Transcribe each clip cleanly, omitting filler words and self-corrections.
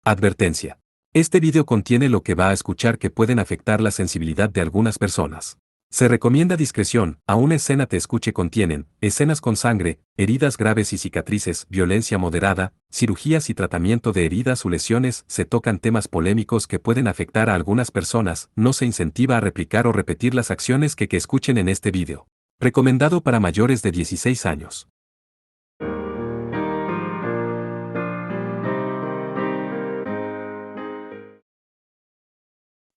Advertencia. Este video contiene lo que va a escuchar que pueden afectar la sensibilidad de algunas personas. Se recomienda discreción, a una escena te escuche contienen, escenas con sangre, heridas graves y cicatrices, violencia moderada, cirugías y tratamiento de heridas o lesiones, se tocan temas polémicos que pueden afectar a algunas personas, no se incentiva a replicar o repetir las acciones que escuchen en este video. Recomendado para mayores de 16 años.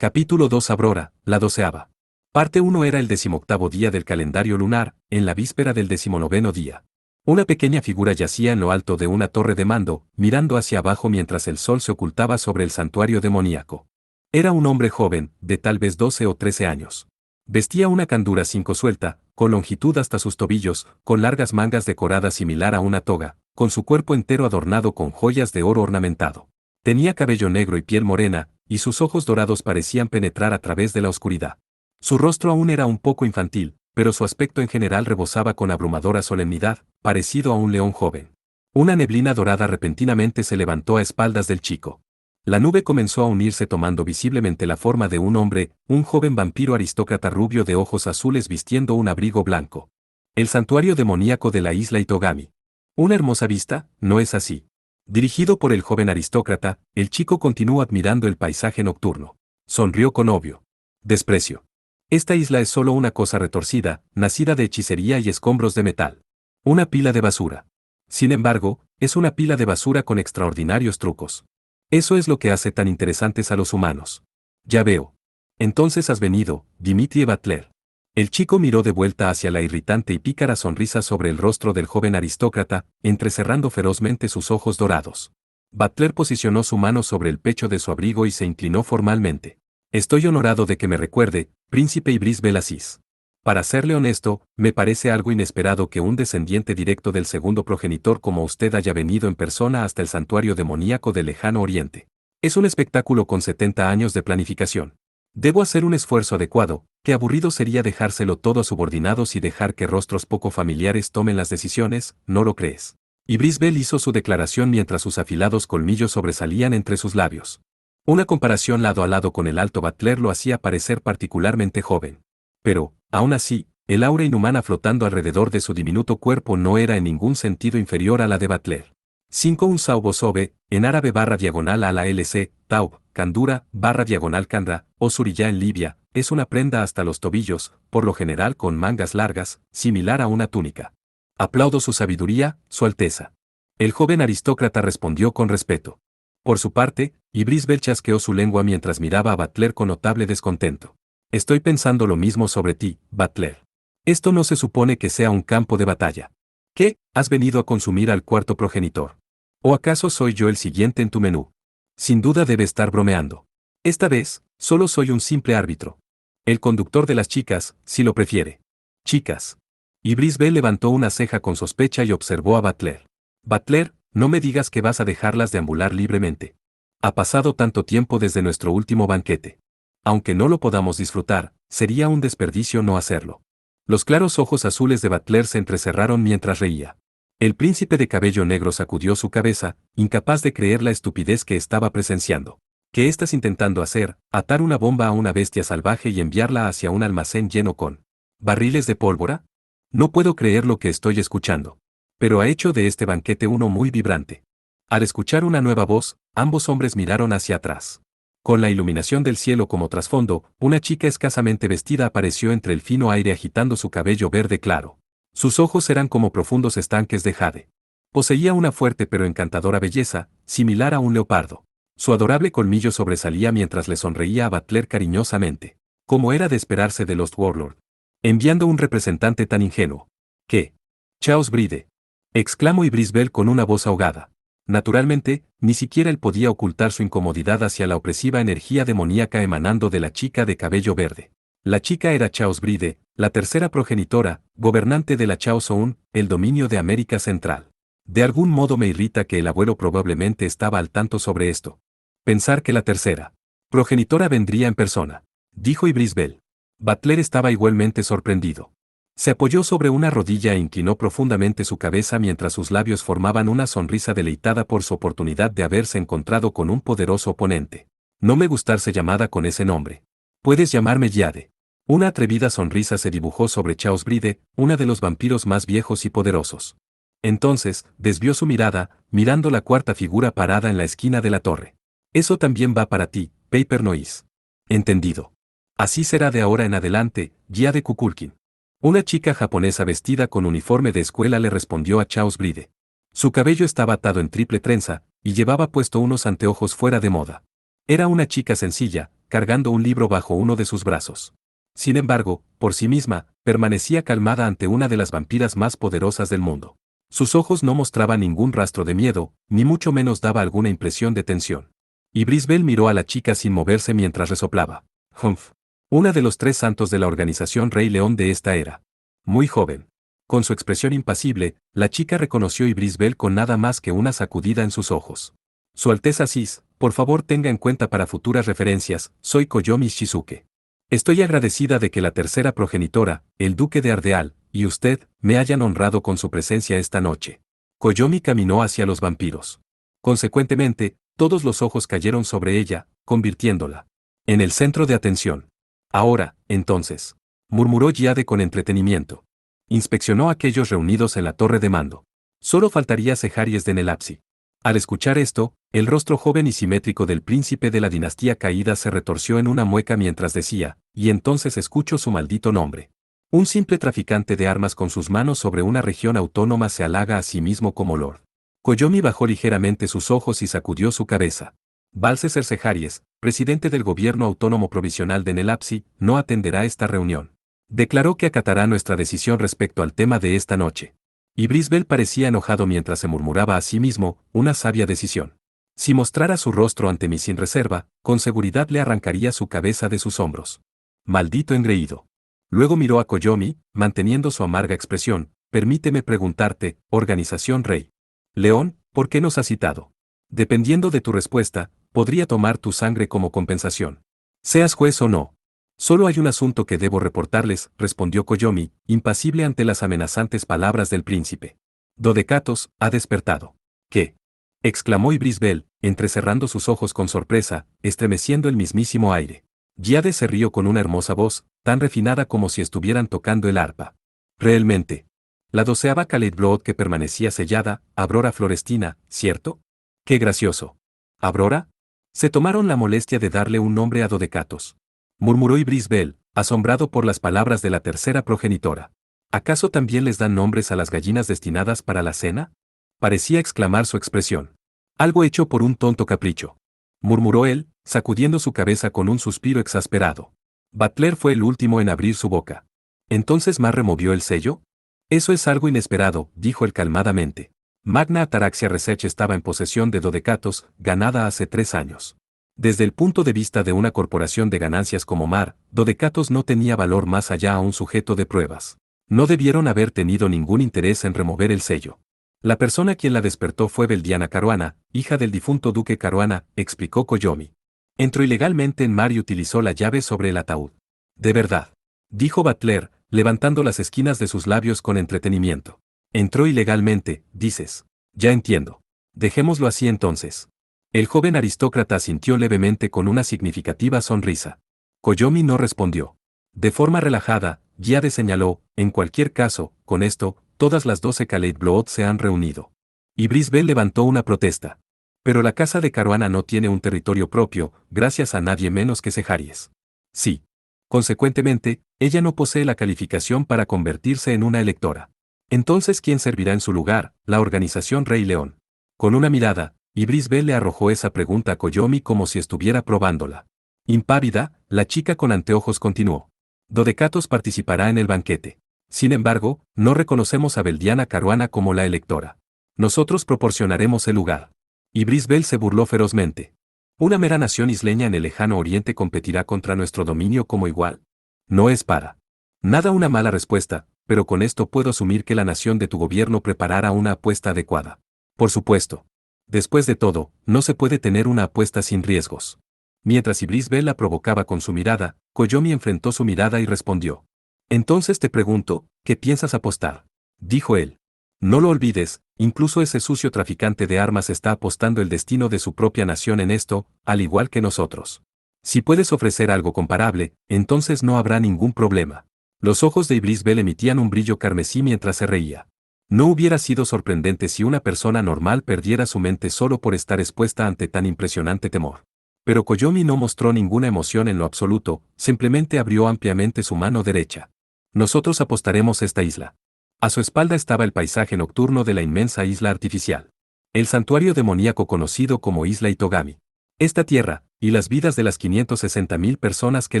Capítulo 2 Aurora, la 12ª. Parte 1 era el 18º día del calendario lunar, en la víspera del 19º día. Una pequeña figura yacía en lo alto de una torre de mando, mirando hacia abajo mientras el sol se ocultaba sobre el santuario demoníaco. Era un hombre joven, de tal vez 12 o 13 años. Vestía una candura 5 suelta, con longitud hasta sus tobillos, con largas mangas decoradas similar a una toga, con su cuerpo entero adornado con joyas de oro ornamentado. Tenía cabello negro y piel morena, y sus ojos dorados parecían penetrar a través de la oscuridad. Su rostro aún era un poco infantil, pero su aspecto en general rebosaba con abrumadora solemnidad, parecido a un león joven. Una neblina dorada repentinamente se levantó a espaldas del chico. La nube comenzó a unirse tomando visiblemente la forma de un hombre, un joven vampiro aristócrata rubio de ojos azules vistiendo un abrigo blanco. El santuario demoníaco de la isla Itogami. Una hermosa vista, ¿no es así? Dirigido por el joven aristócrata, el chico continuó admirando el paisaje nocturno. Sonrió con obvio desprecio. Esta isla es solo una cosa retorcida, nacida de hechicería y escombros de metal. Una pila de basura. Sin embargo, es una pila de basura con extraordinarios trucos. Eso es lo que hace tan interesantes a los humanos. Ya veo. Entonces has venido, Dimitri Butler. El chico miró de vuelta hacia la irritante y pícara sonrisa sobre el rostro del joven aristócrata, entrecerrando ferozmente sus ojos dorados. Butler posicionó su mano sobre el pecho de su abrigo y se inclinó formalmente. Estoy honorado de que me recuerde, príncipe Ibris Belasis. Para serle honesto, me parece algo inesperado que un descendiente directo del segundo progenitor como usted haya venido en persona hasta el santuario demoníaco del lejano oriente. Es un espectáculo con 70 años de planificación. Debo hacer un esfuerzo adecuado, qué aburrido sería dejárselo todo a subordinados y dejar que rostros poco familiares tomen las decisiones, ¿no lo crees? Ibris Bel hizo su declaración mientras sus afilados colmillos sobresalían entre sus labios. Una comparación lado a lado con el alto Butler lo hacía parecer particularmente joven. Pero, aún así, el aura inhumana flotando alrededor de su diminuto cuerpo no era en ningún sentido inferior a la de Butler. 5 Un saubo sobe, en árabe /diagonal a la LC, taub, candura, /diagonal candra, o suriyá en Libia, es una prenda hasta los tobillos, por lo general con mangas largas, similar a una túnica. Aplaudo su sabiduría, Su Alteza. El joven aristócrata respondió con respeto. Por su parte, Ibris Bel chasqueó su lengua mientras miraba a Butler con notable descontento. Estoy pensando lo mismo sobre ti, Butler. Esto no se supone que sea un campo de batalla. ¿Qué? ¿Has venido a consumir al cuarto progenitor? ¿O acaso soy yo el siguiente en tu menú? Sin duda debe estar bromeando. Esta vez, solo soy un simple árbitro. El conductor de las chicas, si lo prefiere. Chicas. Ibris Bel levantó una ceja con sospecha y observó a Butler. Butler, no me digas que vas a dejarlas deambular libremente. Ha pasado tanto tiempo desde nuestro último banquete. Aunque no lo podamos disfrutar, sería un desperdicio no hacerlo. Los claros ojos azules de Butler se entrecerraron mientras reía. El príncipe de cabello negro sacudió su cabeza, incapaz de creer la estupidez que estaba presenciando. ¿Qué estás intentando hacer? ¿Atar una bomba a una bestia salvaje y enviarla hacia un almacén lleno con barriles de pólvora? No puedo creer lo que estoy escuchando. Pero ha hecho de este banquete uno muy vibrante. Al escuchar una nueva voz, ambos hombres miraron hacia atrás. Con la iluminación del cielo como trasfondo, una chica escasamente vestida apareció entre el fino aire agitando su cabello verde claro. Sus ojos eran como profundos estanques de jade. Poseía una fuerte pero encantadora belleza, similar a un leopardo. Su adorable colmillo sobresalía mientras le sonreía a Butler cariñosamente. Como era de esperarse de Lost Warlord. Enviando un representante tan ingenuo. ¿Qué? Chaos Bride. Exclamó Ibris Bel con una voz ahogada. Naturalmente, ni siquiera él podía ocultar su incomodidad hacia la opresiva energía demoníaca emanando de la chica de cabello verde. La chica era Chaos Bride, la tercera progenitora, gobernante de la Chaos Oun, el dominio de América Central. De algún modo me irrita que el abuelo probablemente estaba al tanto sobre esto. Pensar que la tercera progenitora vendría en persona, dijo Ibris Bel. Butler estaba igualmente sorprendido. Se apoyó sobre una rodilla e inclinó profundamente su cabeza mientras sus labios formaban una sonrisa deleitada por su oportunidad de haberse encontrado con un poderoso oponente. No me gustarse llamada con ese nombre. Puedes llamarme Jade. Una atrevida sonrisa se dibujó sobre Chaos Bride, uno de los vampiros más viejos y poderosos. Entonces, desvió su mirada, mirando la cuarta figura parada en la esquina de la torre. Eso también va para ti, Paper Noise. Entendido. Así será de ahora en adelante, Jade Kukulkin. Una chica japonesa vestida con uniforme de escuela le respondió a Chaos Bride. Su cabello estaba atado en triple trenza, y llevaba puesto unos anteojos fuera de moda. Era una chica sencilla, cargando un libro bajo uno de sus brazos. Sin embargo, por sí misma, permanecía calmada ante una de las vampiras más poderosas del mundo. Sus ojos no mostraban ningún rastro de miedo, ni mucho menos daba alguna impresión de tensión. Y Brisbel miró a la chica sin moverse mientras resoplaba. Humph. Una de los 3 santos de la organización Rey León de esta era. Muy joven. Con su expresión impasible, la chica reconoció a Brisbel con nada más que una sacudida en sus ojos. Su Alteza Sis, por favor tenga en cuenta para futuras referencias, soy Koyomi Shizuke. Estoy agradecida de que la tercera progenitora, el duque de Ardeal, y usted, me hayan honrado con su presencia esta noche. Koyomi caminó hacia los vampiros. Consecuentemente, todos los ojos cayeron sobre ella, convirtiéndola en el centro de atención. Ahora, entonces, murmuró Jade con entretenimiento. Inspeccionó a aquellos reunidos en la torre de mando. Solo faltaría Seharies de Nelapsi. Al escuchar esto, el rostro joven y simétrico del príncipe de la dinastía caída se retorció en una mueca mientras decía, y entonces escucho su maldito nombre. Un simple traficante de armas con sus manos sobre una región autónoma se halaga a sí mismo como lord. Koyomi bajó ligeramente sus ojos y sacudió su cabeza. Balseser Seharies, presidente del gobierno autónomo provisional de Nelapsi, no atenderá esta reunión. Declaró que acatará nuestra decisión respecto al tema de esta noche. Y Brisbel parecía enojado mientras se murmuraba a sí mismo, una sabia decisión. Si mostrara su rostro ante mí sin reserva, con seguridad le arrancaría su cabeza de sus hombros. Maldito engreído. Luego miró a Koyomi, manteniendo su amarga expresión. Permíteme preguntarte, Organización Rey León, ¿por qué nos has citado? Dependiendo de tu respuesta, podría tomar tu sangre como compensación. Seas juez o no. Solo hay un asunto que debo reportarles, respondió Koyomi, impasible ante las amenazantes palabras del príncipe. Dodecatos ha despertado. ¿Qué? Exclamó Brisbel, entrecerrando sus ojos con sorpresa, estremeciendo el mismísimo aire. Jade se rió con una hermosa voz, tan refinada como si estuvieran tocando el arpa. Realmente. La 12ª Khaled Blood que permanecía sellada, Aurora Florestina, ¿cierto? ¡Qué gracioso! ¿Aurora? Se tomaron la molestia de darle un nombre a Dodecatos. Murmuró Brisbel, asombrado por las palabras de la tercera progenitora. ¿Acaso también les dan nombres a las gallinas destinadas para la cena? Parecía exclamar su expresión. Algo hecho por un tonto capricho. Murmuró él, sacudiendo su cabeza con un suspiro exasperado. Butler fue el último en abrir su boca. ¿Entonces Mar removió el sello? Eso es algo inesperado, dijo él calmadamente. Magna Ataraxia Research estaba en posesión de Dodecatos, ganada hace 3 años. Desde el punto de vista de una corporación de ganancias como Mar, Dodecatos no tenía valor más allá a un sujeto de pruebas. No debieron haber tenido ningún interés en remover el sello. La persona quien la despertó fue Beldiana Caruana, hija del difunto duque Caruana, explicó Koyomi. Entró ilegalmente en Mar y utilizó la llave sobre el ataúd. De verdad. Dijo Butler, levantando las esquinas de sus labios con entretenimiento. Entró ilegalmente, dices. Ya entiendo. Dejémoslo así entonces. El joven aristócrata asintió levemente con una significativa sonrisa. Koyomi no respondió. De forma relajada, Jade señaló, en cualquier caso, con esto, todas las 12 Khaled Blood se han reunido. Y Brisbel levantó una protesta. Pero la casa de Caruana no tiene un territorio propio, gracias a nadie menos que Seharies. Sí. Consecuentemente, ella no posee la calificación para convertirse en una electora. Entonces, ¿quién servirá en su lugar? La organización Rey León. Con una mirada, Brisbel le arrojó esa pregunta a Koyomi como si estuviera probándola. Impávida, la chica con anteojos continuó. Dodecatos participará en el banquete. Sin embargo, no reconocemos a Beldiana Caruana como la electora. Nosotros proporcionaremos el lugar. Brisbel se burló ferozmente. ¿Una mera nación isleña en el lejano oriente competirá contra nuestro dominio como igual? No es para nada una mala respuesta, pero con esto puedo asumir que la nación de tu gobierno preparará una apuesta adecuada. Por supuesto. Después de todo, no se puede tener una apuesta sin riesgos. Mientras Brisbel la provocaba con su mirada, Koyomi enfrentó su mirada y respondió. Entonces te pregunto, ¿qué piensas apostar?, dijo él. No lo olvides, incluso ese sucio traficante de armas está apostando el destino de su propia nación en esto, al igual que nosotros. Si puedes ofrecer algo comparable, entonces no habrá ningún problema. Los ojos de Iblis Bell emitían un brillo carmesí mientras se reía. No hubiera sido sorprendente si una persona normal perdiera su mente solo por estar expuesta ante tan impresionante temor. Pero Koyomi no mostró ninguna emoción en lo absoluto, simplemente abrió ampliamente su mano derecha. Nosotros apostaremos esta isla. A su espalda estaba el paisaje nocturno de la inmensa isla artificial. El santuario demoníaco conocido como Isla Itogami. Esta tierra, y las vidas de las 560.000 personas que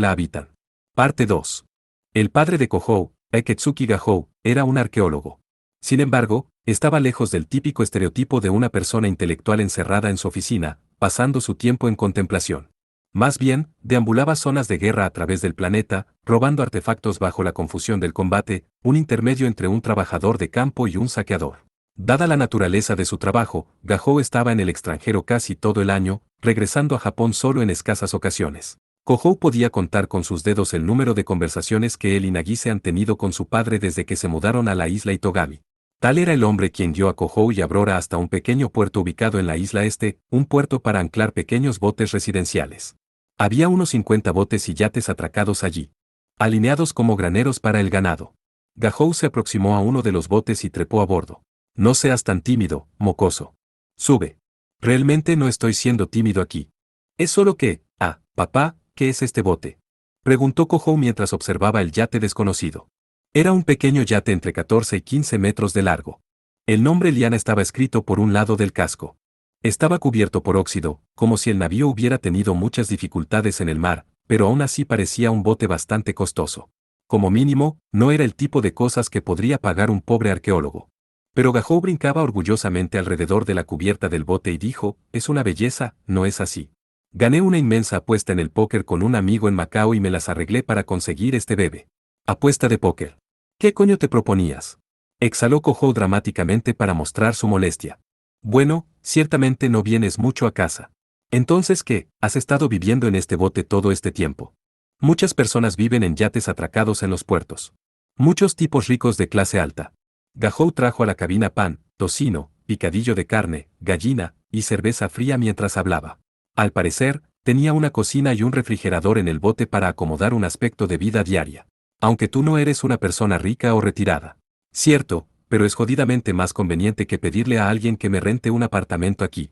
la habitan. Parte 2. El padre de Kohou, Aketsuki Gahou, era un arqueólogo. Sin embargo, estaba lejos del típico estereotipo de una persona intelectual encerrada en su oficina, pasando su tiempo en contemplación. Más bien, deambulaba zonas de guerra a través del planeta, robando artefactos bajo la confusión del combate, un intermedio entre un trabajador de campo y un saqueador. Dada la naturaleza de su trabajo, Gahou estaba en el extranjero casi todo el año, regresando a Japón solo en escasas ocasiones. Kohou podía contar con sus dedos el número de conversaciones que él y Nagise han tenido con su padre desde que se mudaron a la isla Itogami. Tal era el hombre quien guió a Kohou y a Aurora hasta un pequeño puerto ubicado en la isla este, un puerto para anclar pequeños botes residenciales. Había unos 50 botes y yates atracados allí, alineados como graneros para el ganado. Gahou se aproximó a uno de los botes y trepó a bordo. No seas tan tímido, mocoso. Sube. Realmente no estoy siendo tímido aquí. Es solo que, papá, ¿qué es este bote?, preguntó Kohou mientras observaba el yate desconocido. Era un pequeño yate entre 14 y 15 metros de largo. El nombre Liana estaba escrito por un lado del casco. Estaba cubierto por óxido, como si el navío hubiera tenido muchas dificultades en el mar, pero aún así parecía un bote bastante costoso. Como mínimo, no era el tipo de cosas que podría pagar un pobre arqueólogo. Pero Gahou brincaba orgullosamente alrededor de la cubierta del bote y dijo, es una belleza, ¿no es así? Gané una inmensa apuesta en el póker con un amigo en Macao y me las arreglé para conseguir este bebé. Apuesta de póker. ¿Qué coño te proponías?, exhaló Kohou dramáticamente para mostrar su molestia. Bueno, ciertamente no vienes mucho a casa. Entonces, ¿qué? ¿Has estado viviendo en este bote todo este tiempo? Muchas personas viven en yates atracados en los puertos. Muchos tipos ricos de clase alta. Gahou trajo a la cabina pan, tocino, picadillo de carne, gallina, y cerveza fría mientras hablaba. Al parecer, tenía una cocina y un refrigerador en el bote para acomodar un aspecto de vida diaria. Aunque tú no eres una persona rica o retirada. Cierto, pero es jodidamente más conveniente que pedirle a alguien que me rente un apartamento aquí.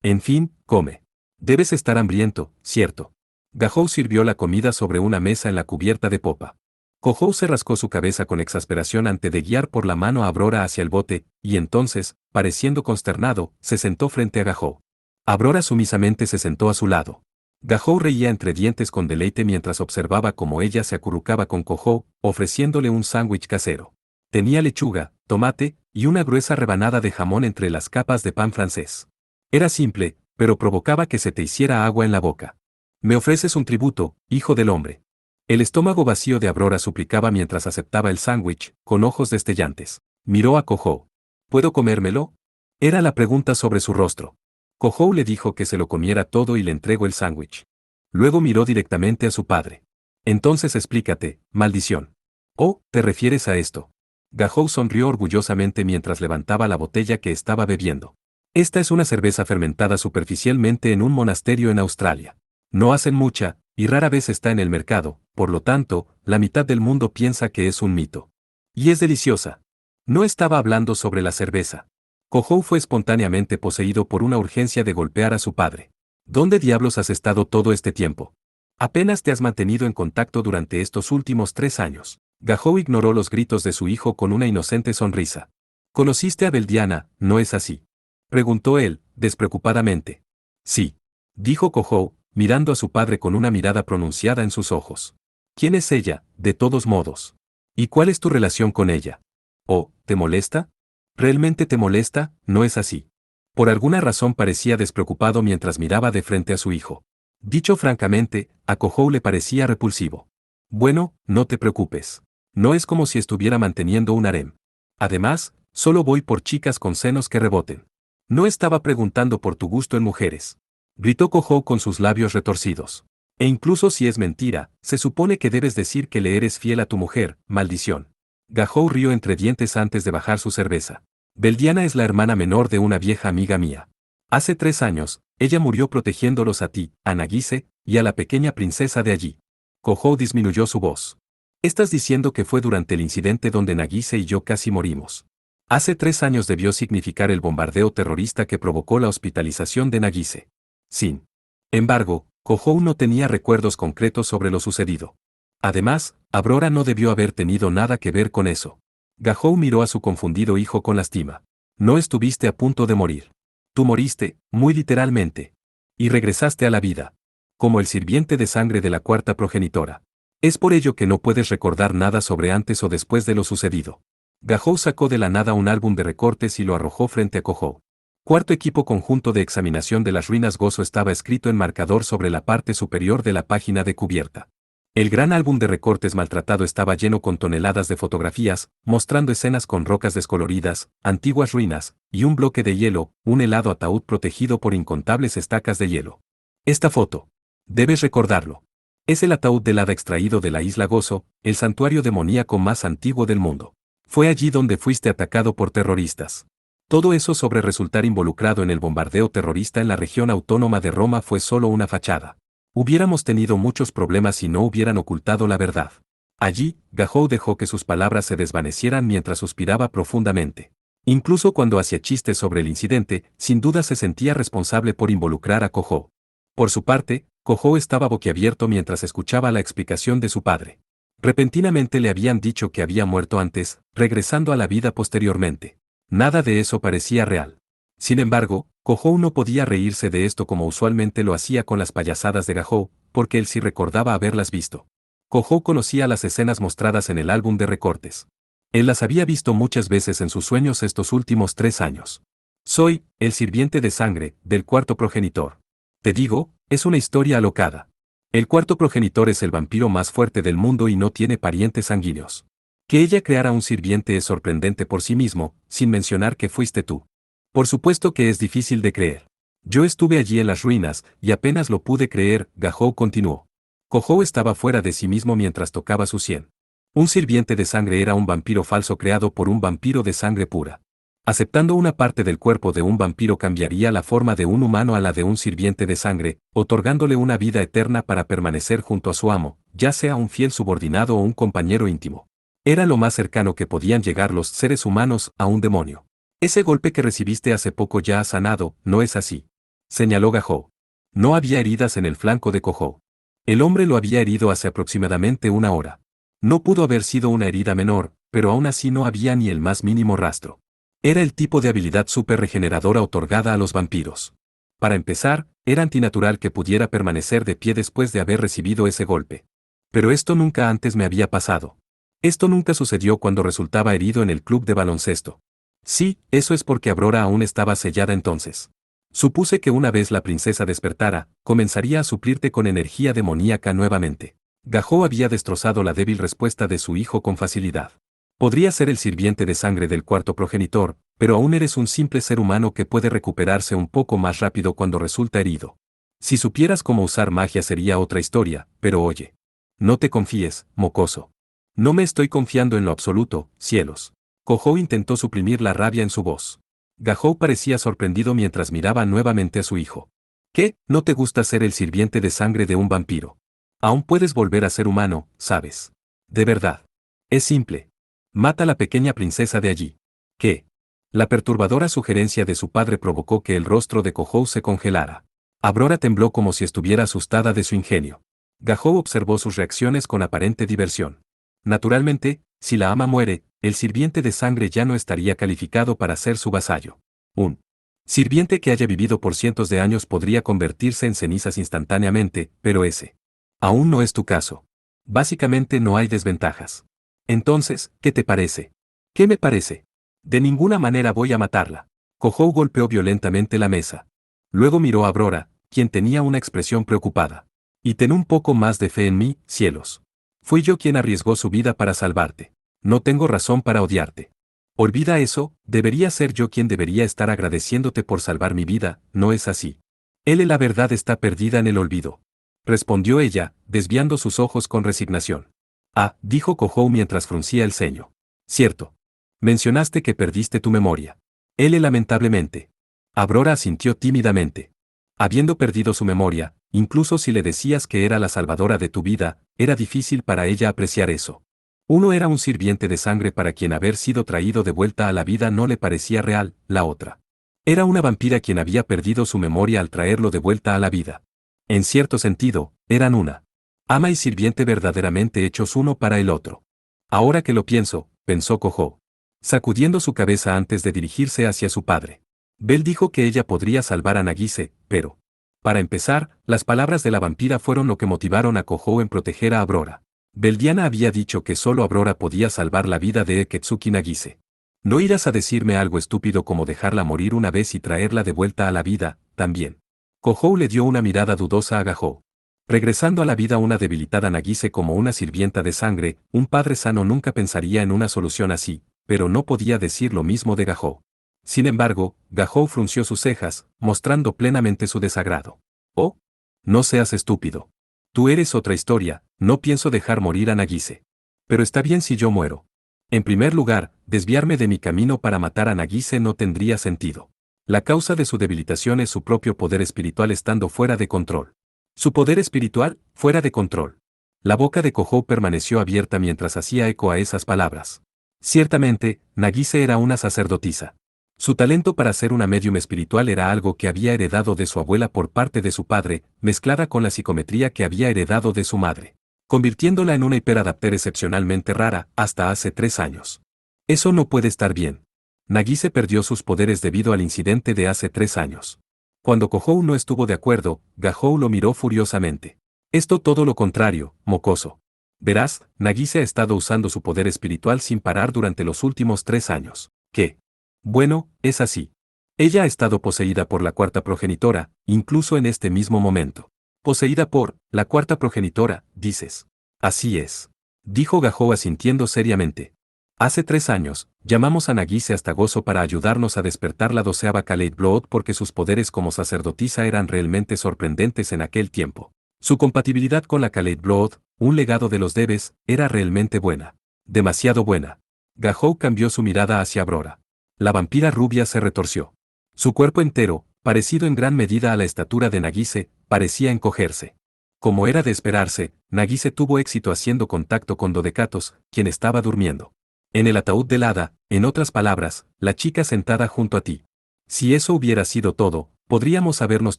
En fin, come. Debes estar hambriento, ¿cierto? Gahou sirvió la comida sobre una mesa en la cubierta de popa. Kohou se rascó su cabeza con exasperación antes de guiar por la mano a Aurora hacia el bote, y entonces, pareciendo consternado, se sentó frente a Gahou. Aurora sumisamente se sentó a su lado. Gahou reía entre dientes con deleite mientras observaba cómo ella se acurrucaba con Kohou, ofreciéndole un sándwich casero. Tenía lechuga, tomate, y una gruesa rebanada de jamón entre las capas de pan francés. Era simple, pero provocaba que se te hiciera agua en la boca. Me ofreces un tributo, hijo del hombre. El estómago vacío de Aurora suplicaba mientras aceptaba el sándwich, con ojos destellantes. Miró a Kohou. ¿Puedo comérmelo?, era la pregunta sobre su rostro. Kohou le dijo que se lo comiera todo y le entregó el sándwich. Luego miró directamente a su padre. Entonces explícate, maldición. Oh, ¿te refieres a esto? Gahou sonrió orgullosamente mientras levantaba la botella que estaba bebiendo. Esta es una cerveza fermentada superficialmente en un monasterio en Australia. No hacen mucha, y rara vez está en el mercado, por lo tanto, la mitad del mundo piensa que es un mito. Y es deliciosa. No estaba hablando sobre la cerveza. Kohou fue espontáneamente poseído por una urgencia de golpear a su padre. ¿Dónde diablos has estado todo este tiempo? Apenas te has mantenido en contacto durante estos últimos 3 años. Gahou ignoró los gritos de su hijo con una inocente sonrisa. ¿Conociste a Beldiana, no es así?, preguntó él, despreocupadamente. Sí, dijo Kohou, mirando a su padre con una mirada pronunciada en sus ojos. ¿Quién es ella, de todos modos? ¿Y cuál es tu relación con ella? ¿Oh, te molesta? ¿Realmente te molesta, no es así? Por alguna razón parecía despreocupado mientras miraba de frente a su hijo. Dicho francamente, a Kohou le parecía repulsivo. Bueno, no te preocupes. No es como si estuviera manteniendo un harem. Además, solo voy por chicas con senos que reboten. No estaba preguntando por tu gusto en mujeres. Gritó Kohou con sus labios retorcidos. E incluso si es mentira, se supone que debes decir que le eres fiel a tu mujer, maldición. Gahou rió entre dientes antes de bajar su cerveza. Beldiana es la hermana menor de una vieja amiga mía. Hace 3 años, ella murió protegiéndolos a ti, a Nagise, y a la pequeña princesa de allí. Kohou disminuyó su voz. Estás diciendo que fue durante el incidente donde Nagise y yo casi morimos. Hace 3 años debió significar el bombardeo terrorista que provocó la hospitalización de Nagise. Sin embargo, Kohou no tenía recuerdos concretos sobre lo sucedido. Además, Aurora no debió haber tenido nada que ver con eso. Gahou miró a su confundido hijo con lástima. No estuviste a punto de morir. Tú moriste, muy literalmente. Y regresaste a la vida. Como el sirviente de sangre de la cuarta progenitora. Es por ello que no puedes recordar nada sobre antes o después de lo sucedido. Gahou sacó de la nada un álbum de recortes y lo arrojó frente a Kohou. Cuarto equipo conjunto de examinación de las ruinas Gozo estaba escrito en marcador sobre la parte superior de la página de cubierta. El gran álbum de recortes maltratado estaba lleno con toneladas de fotografías, mostrando escenas con rocas descoloridas, antiguas ruinas, y un bloque de hielo, un helado ataúd protegido por incontables estacas de hielo. Esta foto. Debes recordarlo. Es el ataúd del hada extraído de la isla Gozo, el santuario demoníaco más antiguo del mundo. Fue allí donde fuiste atacado por terroristas. Todo eso sobre resultar involucrado en el bombardeo terrorista en la región autónoma de Roma fue solo una fachada. Hubiéramos tenido muchos problemas si no hubieran ocultado la verdad. Allí, Gahou dejó que sus palabras se desvanecieran mientras suspiraba profundamente. Incluso cuando hacía chistes sobre el incidente, sin duda se sentía responsable por involucrar a Kohou. Por su parte, Kohou estaba boquiabierto mientras escuchaba la explicación de su padre. Repentinamente le habían dicho que había muerto antes, regresando a la vida posteriormente. Nada de eso parecía real. Sin embargo, Kohou no podía reírse de esto como usualmente lo hacía con las payasadas de Gahou, porque él sí recordaba haberlas visto. Kohou conocía las escenas mostradas en el álbum de recortes. Él las había visto muchas veces en sus sueños estos últimos 3 años. Soy, el sirviente de sangre, del cuarto progenitor. Te digo, es una historia alocada. El cuarto progenitor es el vampiro más fuerte del mundo y no tiene parientes sanguíneos. Que ella creara un sirviente es sorprendente por sí mismo, sin mencionar que fuiste tú. Por supuesto que es difícil de creer. Yo estuve allí en las ruinas, y apenas lo pude creer, Gahou continuó. Kohou estaba fuera de sí mismo mientras tocaba su sien. Un sirviente de sangre era un vampiro falso creado por un vampiro de sangre pura. Aceptando una parte del cuerpo de un vampiro cambiaría la forma de un humano a la de un sirviente de sangre, otorgándole una vida eterna para permanecer junto a su amo, ya sea un fiel subordinado o un compañero íntimo. Era lo más cercano que podían llegar los seres humanos a un demonio. Ese golpe que recibiste hace poco ya ha sanado, ¿no es así? Señaló Gahou. No había heridas en el flanco de Kohou. El hombre lo había herido hace aproximadamente 1 hora. No pudo haber sido una herida menor, pero aún así no había ni el más mínimo rastro. Era el tipo de habilidad súper regeneradora otorgada a los vampiros. Para empezar, era antinatural que pudiera permanecer de pie después de haber recibido ese golpe. Pero esto nunca antes me había pasado. Esto nunca sucedió cuando resultaba herido en el club de baloncesto. Sí, eso es porque Aurora aún estaba sellada entonces. Supuse que una vez la princesa despertara, comenzaría a suplirte con energía demoníaca nuevamente. Gahou había destrozado la débil respuesta de su hijo con facilidad. Podría ser el sirviente de sangre del cuarto progenitor, pero aún eres un simple ser humano que puede recuperarse un poco más rápido cuando resulta herido. Si supieras cómo usar magia sería otra historia, pero oye. No te confíes, mocoso. No me estoy confiando en lo absoluto, cielos. Kohou intentó suprimir la rabia en su voz. Gahou parecía sorprendido mientras miraba nuevamente a su hijo. ¿Qué? ¿No te gusta ser el sirviente de sangre de un vampiro? Aún puedes volver a ser humano, ¿sabes? De verdad. Es simple. Mata a la pequeña princesa de allí. ¿Qué? La perturbadora sugerencia de su padre provocó que el rostro de Kohou se congelara. Aurora tembló como si estuviera asustada de su ingenio. Gahou observó sus reacciones con aparente diversión. Naturalmente, si la ama muere, el sirviente de sangre ya no estaría calificado para ser su vasallo. Un sirviente que haya vivido por cientos de años podría convertirse en cenizas instantáneamente, pero ese aún no es tu caso. Básicamente no hay desventajas. Entonces, ¿qué te parece? ¿Qué me parece? De ninguna manera voy a matarla. Kohou golpeó violentamente la mesa. Luego miró a Aurora, quien tenía una expresión preocupada. Y ten un poco más de fe en mí, cielos. Fui yo quien arriesgó su vida para salvarte. No tengo razón para odiarte. Olvida eso, debería ser yo quien debería estar agradeciéndote por salvar mi vida, ¿no es así? La verdad está perdida en el olvido. Respondió ella, desviando sus ojos con resignación. Ah, dijo Kohou mientras fruncía el ceño. Cierto. Mencionaste que perdiste tu memoria. Él lamentablemente. Abrora asintió tímidamente. Habiendo perdido su memoria, incluso si le decías que era la salvadora de tu vida, era difícil para ella apreciar eso. Uno era un sirviente de sangre para quien haber sido traído de vuelta a la vida no le parecía real, la otra. Era una vampira quien había perdido su memoria al traerlo de vuelta a la vida. En cierto sentido, eran una ama y sirviente verdaderamente hechos uno para el otro. Ahora que lo pienso, pensó Kojou, sacudiendo su cabeza antes de dirigirse hacia su padre. Bel dijo que ella podría salvar a Nagise, pero, para empezar, las palabras de la vampira fueron lo que motivaron a Kojou en proteger a Abrora. Beldiana había dicho que solo Abrora podía salvar la vida de Eketsuki Nagise. No irás a decirme algo estúpido como dejarla morir una vez y traerla de vuelta a la vida, también. Kojou le dio una mirada dudosa a Gahou. Regresando a la vida una debilitada Nagise como una sirvienta de sangre, un padre sano nunca pensaría en una solución así, pero no podía decir lo mismo de Gahou. Sin embargo, Gahou frunció sus cejas, mostrando plenamente su desagrado. Oh, no seas estúpido. Tú eres otra historia, no pienso dejar morir a Nagise. Pero está bien si yo muero. En primer lugar, desviarme de mi camino para matar a Nagise no tendría sentido. La causa de su debilitación es su propio poder espiritual estando fuera de control. Su poder espiritual, fuera de control. La boca de Kojou permaneció abierta mientras hacía eco a esas palabras. Ciertamente, Nagise era una sacerdotisa. Su talento para ser una médium espiritual era algo que había heredado de su abuela por parte de su padre, mezclada con la psicometría que había heredado de su madre, convirtiéndola en una hiperadapter excepcionalmente rara, hasta hace 3 años. Eso no puede estar bien. Nagise perdió sus poderes debido al incidente de hace 3 años. Cuando Kojou no estuvo de acuerdo, Gahou lo miró furiosamente. Esto todo lo contrario, mocoso. Verás, Nagise ha estado usando su poder espiritual sin parar durante los últimos 3 años. ¿Qué? Bueno, es así. Ella ha estado poseída por la cuarta progenitora, incluso en este mismo momento. Poseída por la cuarta progenitora, dices. Así es. Dijo Gahou asintiendo seriamente. Hace 3 años, llamamos a Nagise hasta Gozo para ayudarnos a despertar la 12ª Kaleid Blood porque sus poderes como sacerdotisa eran realmente sorprendentes en aquel tiempo. Su compatibilidad con la Kaleid Blood, un legado de los Debes, era realmente buena. Demasiado buena. Gahou cambió su mirada hacia Abrora. La vampira rubia se retorció. Su cuerpo entero, parecido en gran medida a la estatura de Nagise, parecía encogerse. Como era de esperarse, Nagise tuvo éxito haciendo contacto con Dodecatos, quien estaba durmiendo. En el ataúd del hada, en otras palabras, la chica sentada junto a ti. Si eso hubiera sido todo, podríamos habernos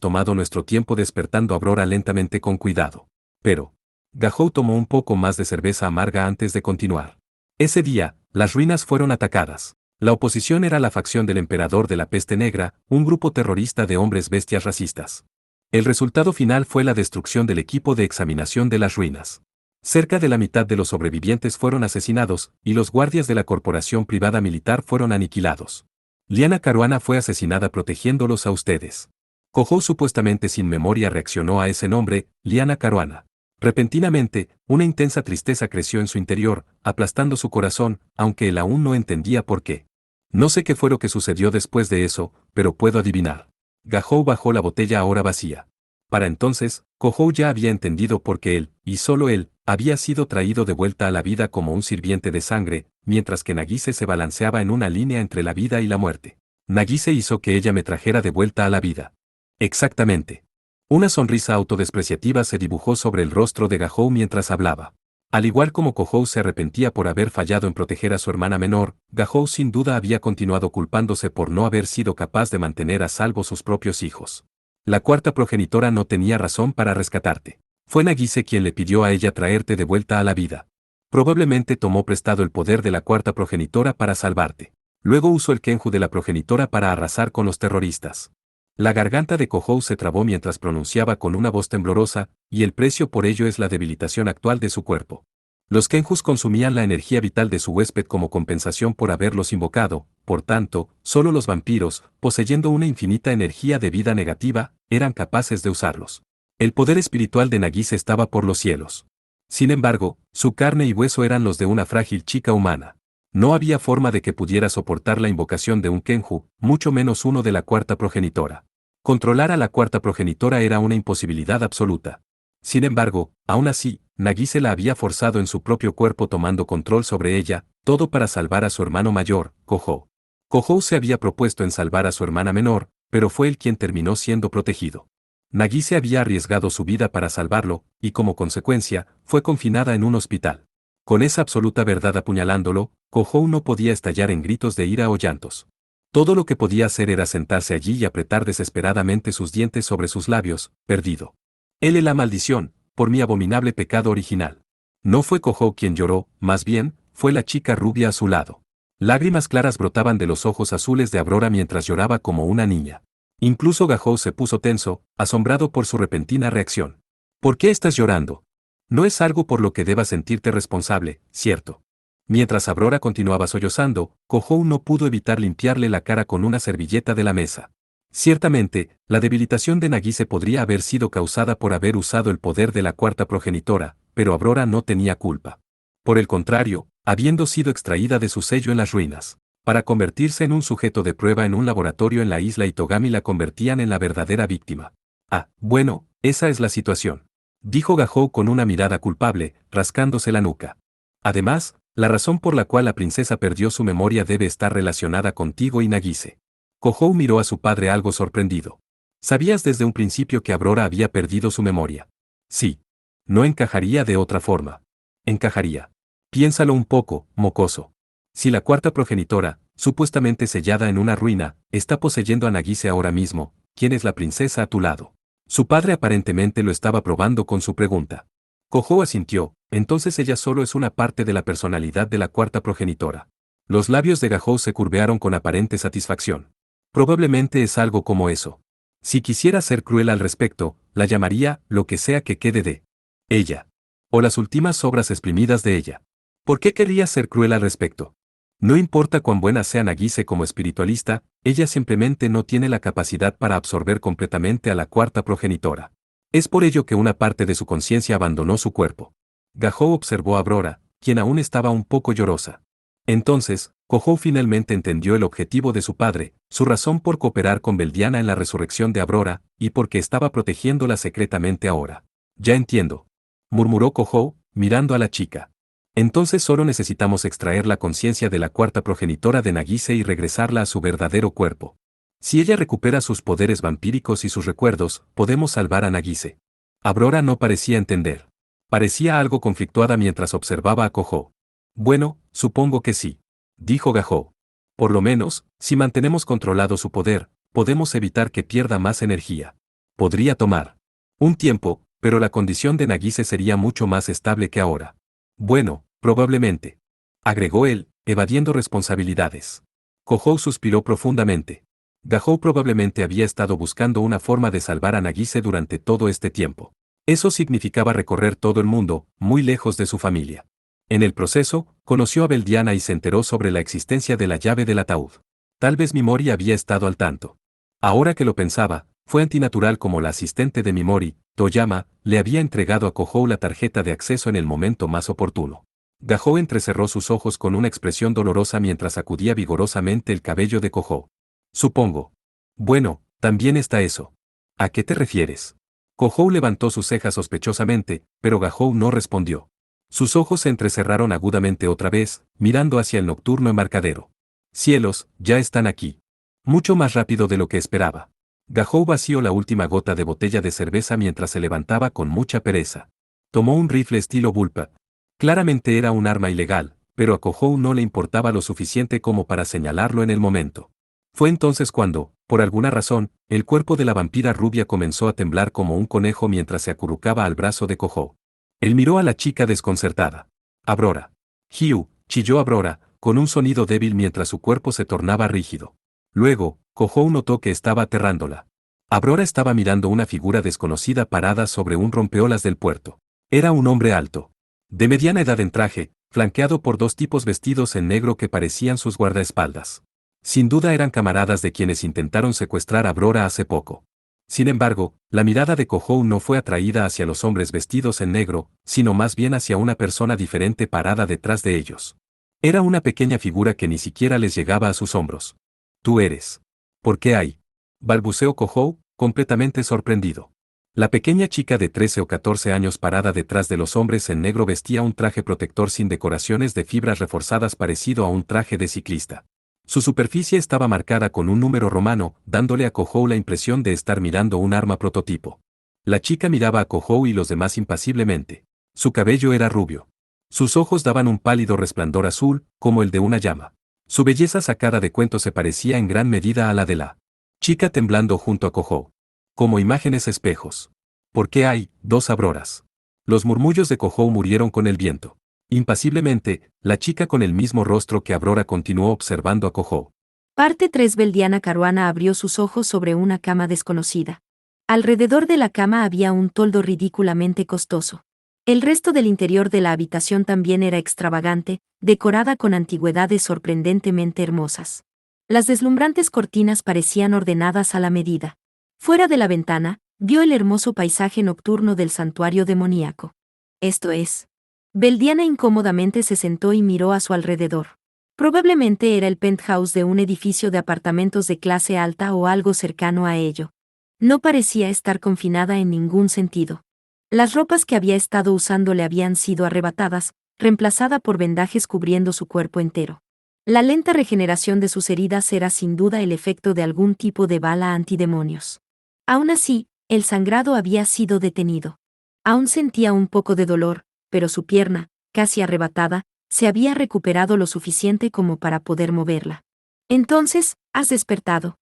tomado nuestro tiempo despertando a Abrora lentamente con cuidado. Pero, Gahou tomó un poco más de cerveza amarga antes de continuar. Ese día, las ruinas fueron atacadas. La oposición era la facción del emperador de la peste negra, un grupo terrorista de hombres bestias racistas. El resultado final fue la destrucción del equipo de examinación de las ruinas. Cerca de la mitad de los sobrevivientes fueron asesinados, y los guardias de la corporación privada militar fueron aniquilados. Liana Caruana fue asesinada protegiéndolos a ustedes. Kojou supuestamente sin memoria reaccionó a ese nombre, Liana Caruana. Repentinamente, una intensa tristeza creció en su interior, aplastando su corazón, aunque él aún no entendía por qué. No sé qué fue lo que sucedió después de eso, pero puedo adivinar. Gahou bajó la botella ahora vacía. Para entonces, Kojou ya había entendido por qué él, y solo él, había sido traído de vuelta a la vida como un sirviente de sangre, mientras que Nagise se balanceaba en una línea entre la vida y la muerte. Nagise hizo que ella me trajera de vuelta a la vida. Exactamente. Una sonrisa autodespreciativa se dibujó sobre el rostro de Gahou mientras hablaba. Al igual como Kojou se arrepentía por haber fallado en proteger a su hermana menor, Gahou sin duda había continuado culpándose por no haber sido capaz de mantener a salvo sus propios hijos. La cuarta progenitora no tenía razón para rescatarte. Fue Nagise quien le pidió a ella traerte de vuelta a la vida. Probablemente tomó prestado el poder de la cuarta progenitora para salvarte. Luego usó el Kenju de la progenitora para arrasar con los terroristas. La garganta de Kojou se trabó mientras pronunciaba con una voz temblorosa, y el precio por ello es la debilitación actual de su cuerpo. Los Kenjus consumían la energía vital de su huésped como compensación por haberlos invocado, por tanto, solo los vampiros, poseyendo una infinita energía de vida negativa, eran capaces de usarlos. El poder espiritual de Nagise estaba por los cielos. Sin embargo, su carne y hueso eran los de una frágil chica humana. No había forma de que pudiera soportar la invocación de un Kenju, mucho menos uno de la cuarta progenitora. Controlar a la cuarta progenitora era una imposibilidad absoluta. Sin embargo, aún así, Nagise la había forzado en su propio cuerpo tomando control sobre ella, Todo para salvar a su hermano mayor, Kohou. Kohou se había propuesto en salvar a su hermana menor, pero fue él quien terminó siendo protegido. Nagise había arriesgado su vida para salvarlo, y como consecuencia, fue confinada en un hospital. Con esa absoluta verdad apuñalándolo, Kohou no podía estallar en gritos de ira o llantos. Todo lo que podía hacer era sentarse allí y apretar desesperadamente sus dientes sobre sus labios, perdido. Él es la maldición, por mi abominable pecado original. No fue Kohou quien lloró, más bien, fue la chica rubia a su lado. Lágrimas claras brotaban de los ojos azules de Aurora mientras lloraba como una niña. Incluso Gahou se puso tenso, asombrado por su repentina reacción. ¿Por qué estás llorando? No es algo por lo que debas sentirte responsable, ¿cierto? Mientras Aurora continuaba sollozando, Kohou no pudo evitar limpiarle la cara con una servilleta de la mesa. Ciertamente, la debilitación de Nagise podría haber sido causada por haber usado el poder de la cuarta progenitora, pero Aurora no tenía culpa. Por el contrario, habiendo sido extraída de su sello en las ruinas, para convertirse en un sujeto de prueba en un laboratorio en la isla Itogami la convertían en la verdadera víctima. Ah, bueno, esa es la situación. Dijo Gahou con una mirada culpable, rascándose la nuca. Además, la razón por la cual la princesa perdió su memoria debe estar relacionada contigo y Nagise. Kohou miró a su padre algo sorprendido. ¿Sabías desde un principio que Aurora había perdido su memoria? Sí. No encajaría de otra forma. Encajaría. Piénsalo un poco, mocoso. Si la cuarta progenitora, supuestamente sellada en una ruina, está poseyendo a Nagise ahora mismo, ¿quién es la princesa a tu lado? Su padre aparentemente lo estaba probando con su pregunta. Kohou asintió, entonces ella solo es una parte de la personalidad de la cuarta progenitora. Los labios de Gahou se curvearon con aparente satisfacción. Probablemente es algo como eso. Si quisiera ser cruel al respecto, la llamaría lo que sea que quede de ella. O las últimas obras exprimidas de ella. ¿Por qué querría ser cruel al respecto? No importa cuán buena sea Nagise como espiritualista, ella simplemente no tiene la capacidad para absorber completamente a la cuarta progenitora. Es por ello que una parte de su conciencia abandonó su cuerpo. Gahou observó a Aurora, quien aún estaba un poco llorosa. Entonces, Kohou finalmente entendió el objetivo de su padre, su razón por cooperar con Beldiana en la resurrección de Aurora, y porque estaba protegiéndola secretamente ahora. Ya entiendo. Murmuró Kohou, mirando a la chica. Entonces solo necesitamos extraer la conciencia de la cuarta progenitora de Nagise y regresarla a su verdadero cuerpo. Si ella recupera sus poderes vampíricos y sus recuerdos, podemos salvar a Nagise. Aurora no parecía entender. Parecía algo conflictuada mientras observaba a Kohou. Bueno, supongo que sí. Dijo Gahou. Por lo menos, si mantenemos controlado su poder, podemos evitar que pierda más energía. Podría tomar un tiempo, pero la condición de Nagise sería mucho más estable que ahora. Bueno, probablemente. Agregó él, evadiendo responsabilidades. Kohou suspiró profundamente. Gahou probablemente había estado buscando una forma de salvar a Nagise durante todo este tiempo. Eso significaba recorrer todo el mundo, muy lejos de su familia. En el proceso, conoció a Beldiana y se enteró sobre la existencia de la llave del ataúd. Tal vez Mimori había estado al tanto. Ahora que lo pensaba, fue antinatural como la asistente de Mimori, Toyama, le había entregado a Kohou la tarjeta de acceso en el momento más oportuno. Gahou entrecerró sus ojos con una expresión dolorosa mientras sacudía vigorosamente el cabello de Kohou. Supongo. Bueno, también está eso. ¿A qué te refieres? Kohou levantó sus cejas sospechosamente, pero Gahou no respondió. Sus ojos se entrecerraron agudamente otra vez, mirando hacia el nocturno embarcadero. Cielos, ya están aquí. Mucho más rápido de lo que esperaba. Gahou vació la última gota de botella de cerveza mientras se levantaba con mucha pereza. Tomó un rifle estilo bullpup. Claramente era un arma ilegal, pero a Kohou no le importaba lo suficiente como para señalarlo en el momento. Fue entonces cuando, por alguna razón, el cuerpo de la vampira rubia comenzó a temblar como un conejo mientras se acurrucaba al brazo de Kohou. Él miró a la chica desconcertada. Aurora. Hiu, chilló Aurora, con un sonido débil mientras su cuerpo se tornaba rígido. Luego, Kohou notó que estaba aterrándola. Aurora estaba mirando una figura desconocida parada sobre un rompeolas del puerto. Era un hombre alto. De mediana edad en traje, flanqueado por dos tipos vestidos en negro que parecían sus guardaespaldas. Sin duda eran camaradas de quienes intentaron secuestrar a Aurora hace poco. Sin embargo, la mirada de Kohou no fue atraída hacia los hombres vestidos en negro, sino más bien hacia una persona diferente parada detrás de ellos. Era una pequeña figura que ni siquiera les llegaba a sus hombros. Tú eres. ¿Por qué hay? Balbuceó Kohou, completamente sorprendido. La pequeña chica de 13 o 14 años parada detrás de los hombres en negro vestía un traje protector sin decoraciones de fibras reforzadas parecido a un traje de ciclista. Su superficie estaba marcada con un número romano, dándole a Kouhou la impresión de estar mirando un arma prototipo. La chica miraba a Kouhou y los demás impasiblemente. Su cabello era rubio. Sus ojos daban un pálido resplandor azul, como el de una llama. Su belleza sacada de cuento se parecía en gran medida a la de la chica temblando junto a Kouhou. Como imágenes espejos. ¿Por qué hay dos Auroras? Los murmullos de Kouhou murieron con el viento. Impasiblemente, la chica con el mismo rostro que Aurora continuó observando a Kouhou. Parte 3. Beldiana Caruana abrió sus ojos sobre una cama desconocida. Alrededor de la cama había un toldo ridículamente costoso. El resto del interior de la habitación también era extravagante, decorada con antigüedades sorprendentemente hermosas. Las deslumbrantes cortinas parecían ordenadas a la medida. Fuera de la ventana, vio el hermoso paisaje nocturno del santuario demoníaco. Esto es. Beldiana incómodamente se sentó y miró a su alrededor. Probablemente era el penthouse de un edificio de apartamentos de clase alta o algo cercano a ello. No parecía estar confinada en ningún sentido. Las ropas que había estado usando le habían sido arrebatadas, reemplazada por vendajes cubriendo su cuerpo entero. La lenta regeneración de sus heridas era sin duda el efecto de algún tipo de bala antidemonios. Aún así, el sangrado había sido detenido. Aún sentía un poco de dolor, pero su pierna, casi arrebatada, se había recuperado lo suficiente como para poder moverla. Entonces, has despertado.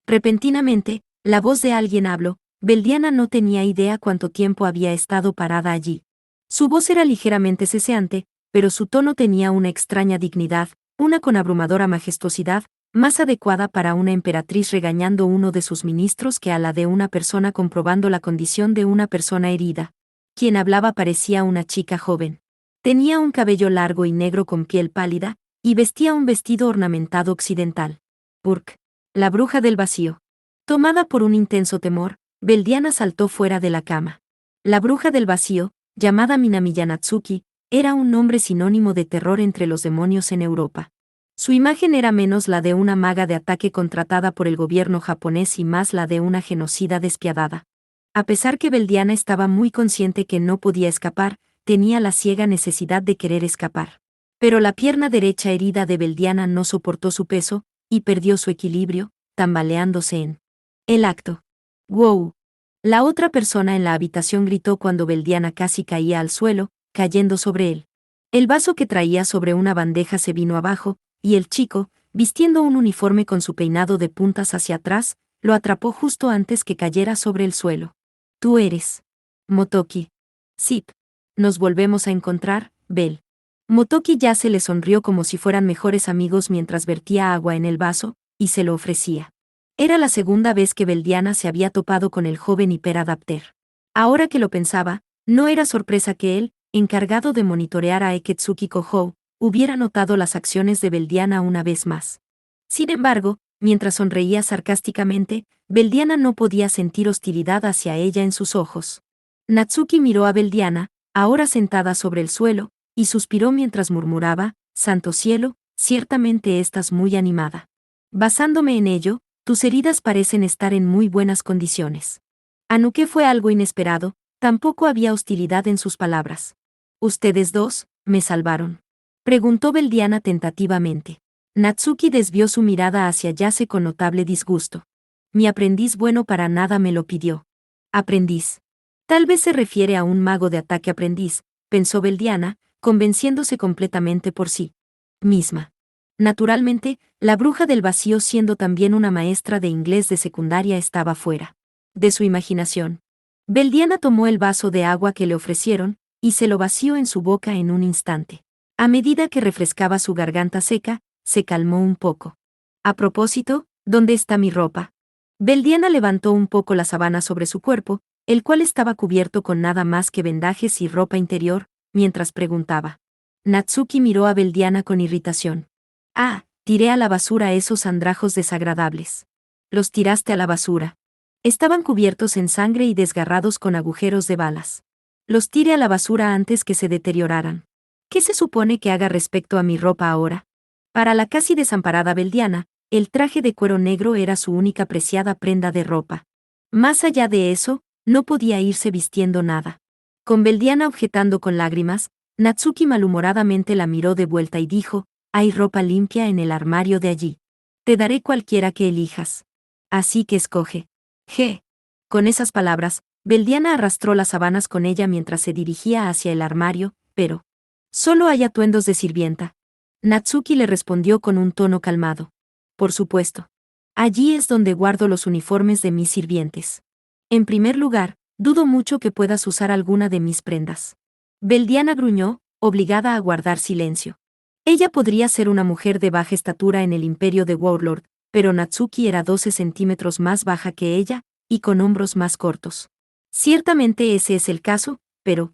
Repentinamente, la voz de alguien habló. Beldiana no tenía idea cuánto tiempo había estado parada allí. Su voz era ligeramente ceseante, pero su tono tenía una extraña dignidad, una con abrumadora majestuosidad, más adecuada para una emperatriz regañando uno de sus ministros que a la de una persona comprobando la condición de una persona herida. Quien hablaba parecía una chica joven. Tenía un cabello largo y negro con piel pálida, y vestía un vestido ornamentado occidental. Urk, la bruja del vacío. Tomada por un intenso temor, Beldiana saltó fuera de la cama. La bruja del vacío, llamada Minamiya Natsuki, era un nombre sinónimo de terror entre los demonios en Europa. Su imagen era menos la de una maga de ataque contratada por el gobierno japonés y más la de una genocida despiadada. A pesar que Beldiana estaba muy consciente que no podía escapar, tenía la ciega necesidad de querer escapar. Pero la pierna derecha herida de Beldiana no soportó su peso, y perdió su equilibrio, tambaleándose en el acto. ¡Wow! La otra persona en la habitación gritó cuando Beldiana casi caía al suelo, cayendo sobre él. El vaso que traía sobre una bandeja se vino abajo, y el chico, vistiendo un uniforme con su peinado de puntas hacia atrás, lo atrapó justo antes que cayera sobre el suelo. Tú eres Motoki. Sip. Nos volvemos a encontrar, Bel. Motoki ya se le sonrió como si fueran mejores amigos mientras vertía agua en el vaso, y se lo ofrecía. Era la segunda vez que Beldiana se había topado con el joven hiperadapter. Ahora que lo pensaba, no era sorpresa que él, encargado de monitorear a Eketsuki Kouhou, hubiera notado las acciones de Beldiana una vez más. Sin embargo, mientras sonreía sarcásticamente, Beldiana no podía sentir hostilidad hacia ella en sus ojos. Natsuki miró a Beldiana, ahora sentada sobre el suelo, y suspiró mientras murmuraba, «Santo cielo, ciertamente estás muy animada. Basándome en ello, tus heridas parecen estar en muy buenas condiciones». Aunque fue algo inesperado, tampoco había hostilidad en sus palabras. «¿Ustedes dos, me salvaron?», preguntó Beldiana tentativamente. Natsuki desvió su mirada hacia Yase con notable disgusto. «Mi aprendiz bueno para nada me lo pidió». «Aprendiz». Tal vez se refiere a un mago de ataque aprendiz, pensó Beldiana, convenciéndose completamente por sí misma. Naturalmente, la bruja del vacío, siendo también una maestra de inglés de secundaria, estaba fuera de su imaginación. Beldiana tomó el vaso de agua que le ofrecieron, y se lo vació en su boca en un instante. A medida que refrescaba su garganta seca, se calmó un poco. A propósito, ¿dónde está mi ropa? Beldiana levantó un poco la sábana sobre su cuerpo, el cual estaba cubierto con nada más que vendajes y ropa interior, mientras preguntaba. Natsuki miró a Beldiana con irritación. «Ah, tiré a la basura esos andrajos desagradables». «Los tiraste a la basura». Estaban cubiertos en sangre y desgarrados con agujeros de balas. «Los tiré a la basura antes que se deterioraran». «¿Qué se supone que haga respecto a mi ropa ahora?». Para la casi desamparada Beldiana, el traje de cuero negro era su única preciada prenda de ropa. Más allá de eso, No podía irse vistiendo nada. Con Beldiana objetando con lágrimas, Natsuki malhumoradamente la miró de vuelta y dijo, «Hay ropa limpia en el armario de allí. Te daré cualquiera que elijas. Así que escoge». Con esas palabras, Beldiana arrastró las sábanas con ella mientras se dirigía hacia el armario, pero «Solo hay atuendos de sirvienta». Natsuki le respondió con un tono calmado. «Por supuesto. Allí es donde guardo los uniformes de mis sirvientes. En primer lugar, dudo mucho que puedas usar alguna de mis prendas». Beldiana gruñó, obligada a guardar silencio. Ella podría ser una mujer de baja estatura en el imperio de Warlord, pero Natsuki era 12 centímetros más baja que ella, y con hombros más cortos. Ciertamente ese es el caso, pero,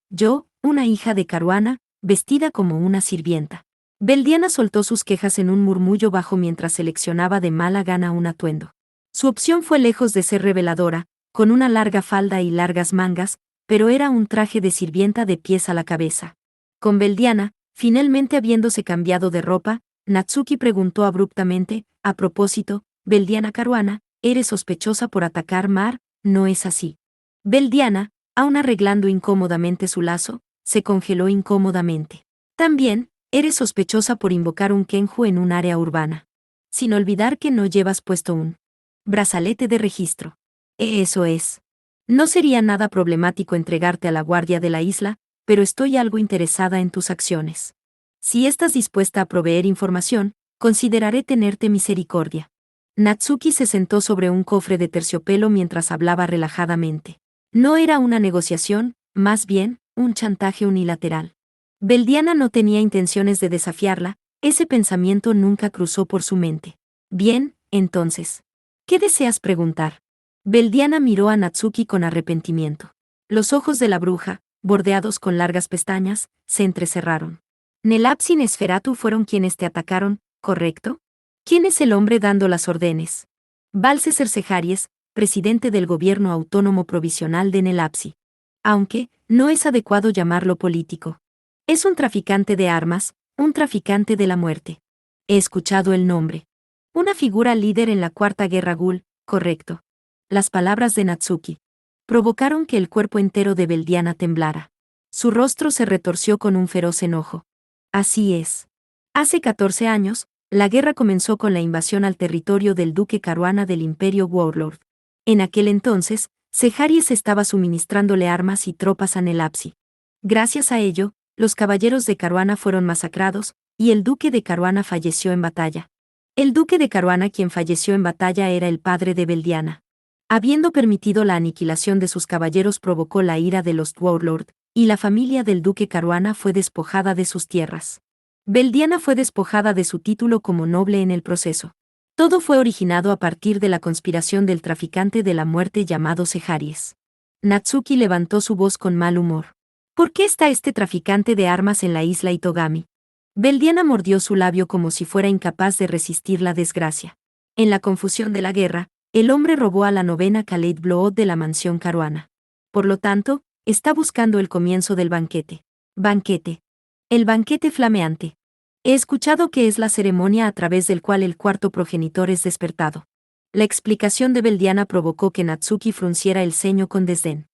yo, una hija de Caruana, vestida como una sirvienta. Beldiana soltó sus quejas en un murmullo bajo mientras seleccionaba de mala gana un atuendo. Su opción fue lejos de ser reveladora, con una larga falda y largas mangas, pero era un traje de sirvienta de pies a la cabeza. Con Beldiana, finalmente habiéndose cambiado de ropa, Natsuki preguntó abruptamente, «A propósito, Beldiana Caruana, eres sospechosa por atacar Mar, ¿no es así?» Beldiana, aún arreglando incómodamente su lazo, se congeló incómodamente. «También, eres sospechosa por invocar un Kenju en un área urbana. Sin olvidar que no llevas puesto un brazalete de registro. Eso es. No sería nada problemático entregarte a la guardia de la isla, pero estoy algo interesada en tus acciones. Si estás dispuesta a proveer información, consideraré tenerte misericordia». Natsuki se sentó sobre un cofre de terciopelo mientras hablaba relajadamente. No era una negociación, más bien, un chantaje unilateral. Beldiana no tenía intenciones de desafiarla, ese pensamiento nunca cruzó por su mente. «Bien, entonces. ¿Qué deseas preguntar?» Beldiana miró a Natsuki con arrepentimiento. Los ojos de la bruja, bordeados con largas pestañas, se entrecerraron. «Nelapsi y Nesferatu fueron quienes te atacaron, ¿correcto? ¿Quién es el hombre dando las órdenes?» «Balcesar Sejaries, presidente del gobierno autónomo provisional de Nelapsi. Aunque, no es adecuado llamarlo político. Es un traficante de armas, un traficante de la muerte. He escuchado el nombre. Una figura líder en la Cuarta Guerra Ghoul, correcto». Las palabras de Natsuki provocaron que el cuerpo entero de Beldiana temblara. Su rostro se retorció con un feroz enojo. «Así es. Hace 14 años, la guerra comenzó con la invasión al territorio del duque Caruana del Imperio Warlord. En aquel entonces, Sejaries estaba suministrándole armas y tropas a Nelapsi. Gracias a ello, los caballeros de Caruana fueron masacrados, y el duque de Caruana falleció en batalla. El duque de Caruana quien falleció en batalla era el padre de Beldiana. Habiendo permitido la aniquilación de sus caballeros provocó la ira de los Warlord, y la familia del duque Caruana fue despojada de sus tierras. Beldiana fue despojada de su título como noble en el proceso. Todo fue originado a partir de la conspiración del traficante de la muerte llamado Sejaries». Natsuki levantó su voz con mal humor. «¿Por qué está este traficante de armas en la isla Itogami?» Beldiana mordió su labio como si fuera incapaz de resistir la desgracia. En la confusión de la guerra, el hombre robó a la novena Khaled Blood de la mansión Caruana. Por lo tanto, está buscando el comienzo del banquete. Banquete. El banquete flameante. He escuchado que es la ceremonia a través del cual el cuarto progenitor es despertado. La explicación de Beldiana provocó que Natsuki frunciera el ceño con desdén.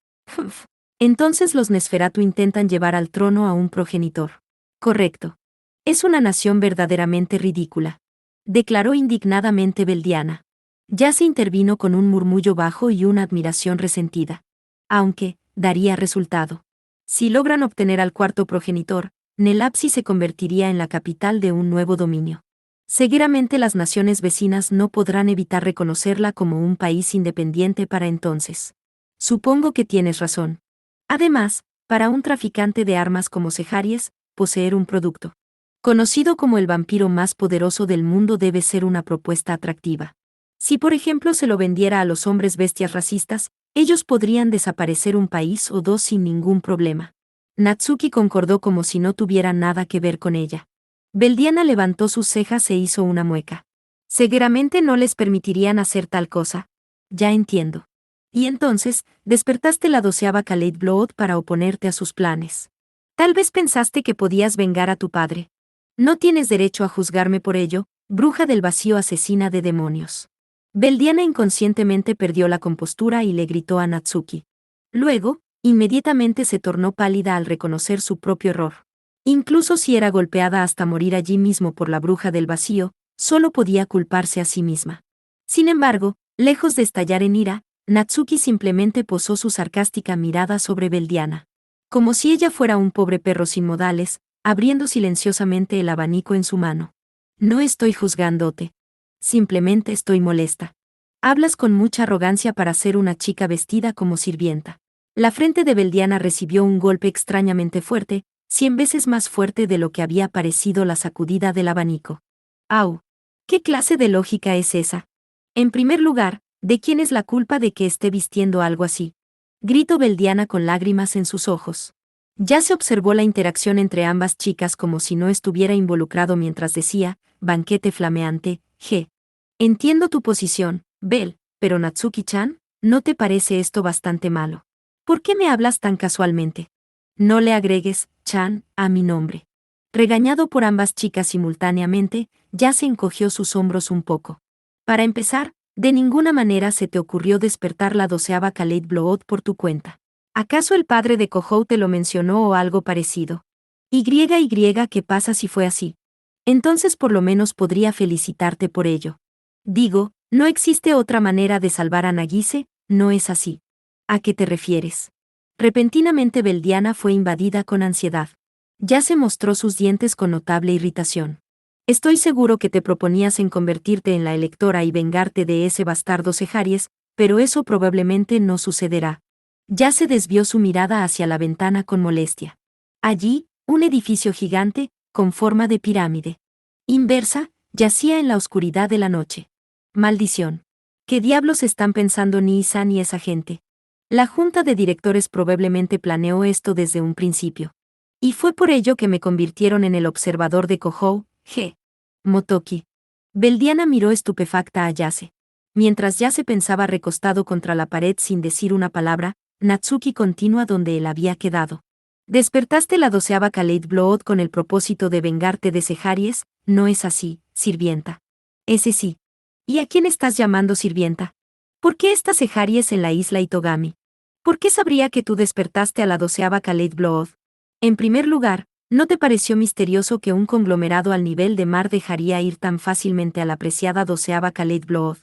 Entonces los Nesferatu intentan llevar al trono a un progenitor. Correcto. Es una nación verdaderamente ridícula. Declaró indignadamente Beldiana. Ya se intervino con un murmullo bajo y una admiración resentida. Aunque, daría resultado. Si logran obtener al cuarto progenitor, Nelapsi se convertiría en la capital de un nuevo dominio. Seguramente las naciones vecinas no podrán evitar reconocerla como un país independiente para entonces. Supongo que tienes razón. Además, para un traficante de armas como Sejaries, poseer un producto conocido como el vampiro más poderoso del mundo debe ser una propuesta atractiva. Si por ejemplo se lo vendiera a los hombres bestias racistas, ellos podrían desaparecer un país o dos sin ningún problema. Natsuki concordó como si no tuviera nada que ver con ella. Beldiana levantó sus cejas e hizo una mueca. Seguramente no les permitirían hacer tal cosa. Ya entiendo. Y entonces, despertaste la 12ª Khaled Blood para oponerte a sus planes. Tal vez pensaste que podías vengar a tu padre. No tienes derecho a juzgarme por ello, bruja del vacío asesina de demonios. Beldiana inconscientemente perdió la compostura y le gritó a Natsuki. Luego, inmediatamente se tornó pálida al reconocer su propio error. Incluso si era golpeada hasta morir allí mismo por la bruja del vacío, solo podía culparse a sí misma. Sin embargo, lejos de estallar en ira, Natsuki simplemente posó su sarcástica mirada sobre Beldiana. Como si ella fuera un pobre perro sin modales, abriendo silenciosamente el abanico en su mano. No estoy juzgándote. Simplemente estoy molesta. Hablas con mucha arrogancia para ser una chica vestida como sirvienta. La frente de Beldiana recibió un golpe extrañamente fuerte, 100 veces más fuerte de lo que había parecido la sacudida del abanico. ¡Au! ¿Qué clase de lógica es esa? En primer lugar, ¿de quién es la culpa de que esté vistiendo algo así? Gritó Beldiana con lágrimas en sus ojos. Ya se observó la interacción entre ambas chicas como si no estuviera involucrado mientras decía, banquete flameante, G. Entiendo tu posición, Bel, pero Natsuki-chan, ¿no te parece esto bastante malo? ¿Por qué me hablas tan casualmente? No le agregues, Chan, a mi nombre. Regañado por ambas chicas simultáneamente, ya se encogió sus hombros un poco. Para empezar, de ninguna manera se te ocurrió despertar la 12ª Kaleid Blood por tu cuenta. ¿Acaso el padre de Kohou te lo mencionó o algo parecido? ¿Qué pasa si fue así? Entonces por lo menos podría felicitarte por ello. Digo, no existe otra manera de salvar a Nagise, ¿no es así? ¿A qué te refieres? Repentinamente Beldiana fue invadida con ansiedad. Ya se mostró sus dientes con notable irritación. Estoy seguro que te proponías en convertirte en la electora y vengarte de ese bastardo Sejaries, pero eso probablemente no sucederá. Ya se desvió su mirada hacia la ventana con molestia. Allí, un edificio gigante, con forma de pirámide inversa, yacía en la oscuridad de la noche. Maldición. ¿Qué diablos están pensando Nii-san y esa gente? La junta de directores probablemente planeó esto desde un principio. Y fue por ello que me convirtieron en el observador de Kohou, G. Motoki. Beldiana miró estupefacta a Yase. Mientras Yase pensaba recostado contra la pared sin decir una palabra, Natsuki continúa donde él había quedado. Despertaste la 12ª Kaleid Blood con el propósito de vengarte de Sejaries, ¿no es así, sirvienta? Ese sí. ¿Y a quién estás llamando sirvienta? ¿Por qué está Sejaries en la isla Itogami? ¿Por qué sabría que tú despertaste a la 12ª Kaleid Blood? En primer lugar, ¿no te pareció misterioso que un conglomerado al nivel de mar dejaría ir tan fácilmente a la apreciada 12ª Kaleid Blood?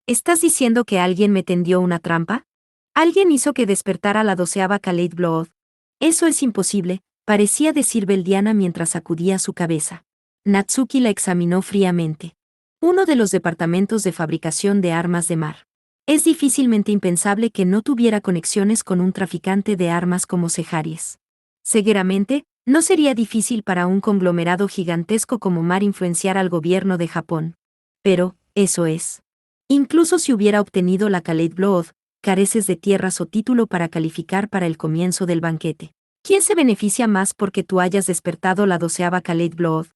¿Estás diciendo que alguien me tendió una trampa? ¿Alguien hizo que despertara la 12ª Kaleid Blood? Eso es imposible, parecía decir Beldiana mientras sacudía su cabeza. Natsuki la examinó fríamente. Uno de los departamentos de fabricación de armas de mar. Es difícilmente impensable que no tuviera conexiones con un traficante de armas como Sejaries. Seguramente, no sería difícil para un conglomerado gigantesco como Mar influenciar al gobierno de Japón. Pero, eso es. Incluso si hubiera obtenido la Kaleid Blood, careces de tierras o título para calificar para el comienzo del banquete. ¿Quién se beneficia más porque tú hayas despertado la 12ª Kaleid Blood?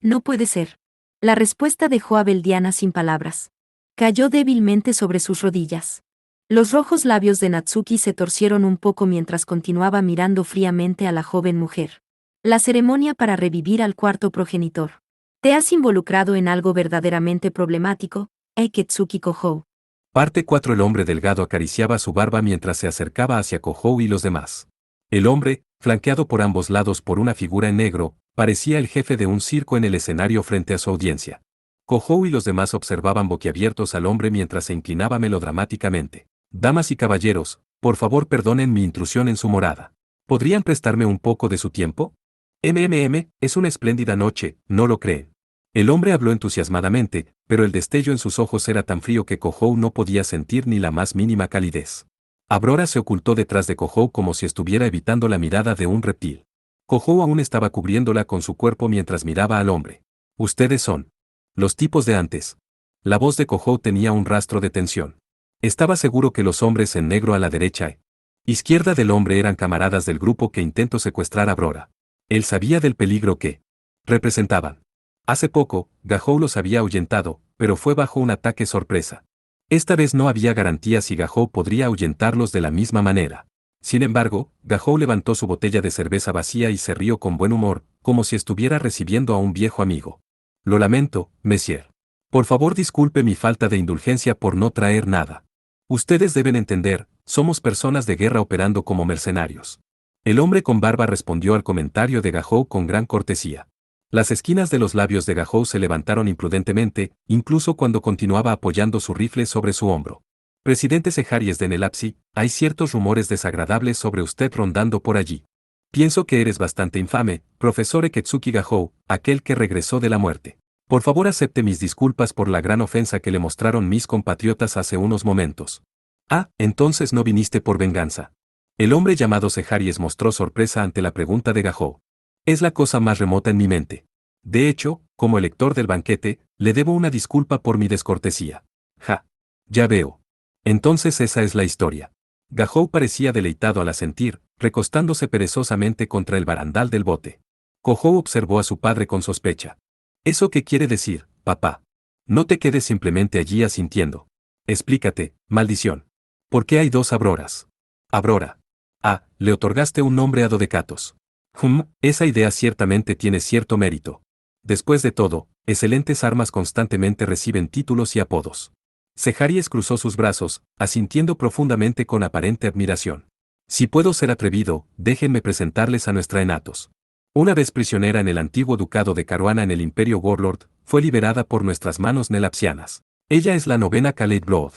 No puede ser. La respuesta dejó a Beldiana sin palabras. Cayó débilmente sobre sus rodillas. Los rojos labios de Natsuki se torcieron un poco mientras continuaba mirando fríamente a la joven mujer. La ceremonia para revivir al cuarto progenitor. ¿Te has involucrado en algo verdaderamente problemático, Eketsuki Kohou? Parte 4. El hombre delgado acariciaba su barba mientras se acercaba hacia Kohou y los demás. El hombre, flanqueado por ambos lados por una figura en negro, parecía el jefe de un circo en el escenario frente a su audiencia. Kohou y los demás observaban boquiabiertos al hombre mientras se inclinaba melodramáticamente. Damas y caballeros, por favor perdonen mi intrusión en su morada. ¿Podrían prestarme un poco de su tiempo? Es una espléndida noche, ¿no lo creen? El hombre habló entusiasmadamente, pero el destello en sus ojos era tan frío que Kohou no podía sentir ni la más mínima calidez. Abrora se ocultó detrás de Kohou como si estuviera evitando la mirada de un reptil. Kohou aún estaba cubriéndola con su cuerpo mientras miraba al hombre. Ustedes son los tipos de antes. La voz de Kohou tenía un rastro de tensión. Estaba seguro que los hombres en negro a la derecha e izquierda del hombre eran camaradas del grupo que intentó secuestrar a Abrora. Él sabía del peligro que representaban. Hace poco, Gahou los había ahuyentado, pero fue bajo un ataque sorpresa. Esta vez no había garantía si Gahou podría ahuyentarlos de la misma manera. Sin embargo, Gahou levantó su botella de cerveza vacía y se rió con buen humor, como si estuviera recibiendo a un viejo amigo. Lo lamento, Messier. Por favor, disculpe mi falta de indulgencia por no traer nada. Ustedes deben entender, somos personas de guerra operando como mercenarios. El hombre con barba respondió al comentario de Gahou con gran cortesía. Las esquinas de los labios de Gahou se levantaron imprudentemente, incluso cuando continuaba apoyando su rifle sobre su hombro. Presidente Seharies de Nelapsi, hay ciertos rumores desagradables sobre usted rondando por allí. Pienso que eres bastante infame, profesor Eketsuki Gahou, aquel que regresó de la muerte. Por favor, acepte mis disculpas por la gran ofensa que le mostraron mis compatriotas hace unos momentos. Ah, entonces no viniste por venganza. El hombre llamado Seharies mostró sorpresa ante la pregunta de Gahou. Es la cosa más remota en mi mente. De hecho, como elector del banquete, le debo una disculpa por mi descortesía. Ja. Ya veo. Entonces esa es la historia. Gahou parecía deleitado al asentir, recostándose perezosamente contra el barandal del bote. Gahou observó a su padre con sospecha. ¿Eso qué quiere decir, papá? No te quedes simplemente allí asintiendo. Explícate, maldición. ¿Por qué hay dos Abroras? Abrora. Ah, le otorgaste un nombre a Dodecatos. Esa idea ciertamente tiene cierto mérito. Después de todo, excelentes armas constantemente reciben títulos y apodos. Seharies cruzó sus brazos, asintiendo profundamente con aparente admiración. Si puedo ser atrevido, déjenme presentarles a nuestra Enatos. Una vez prisionera en el antiguo ducado de Caruana en el Imperio Warlord, fue liberada por nuestras manos nelapsianas. Ella es la novena Khaled Blood.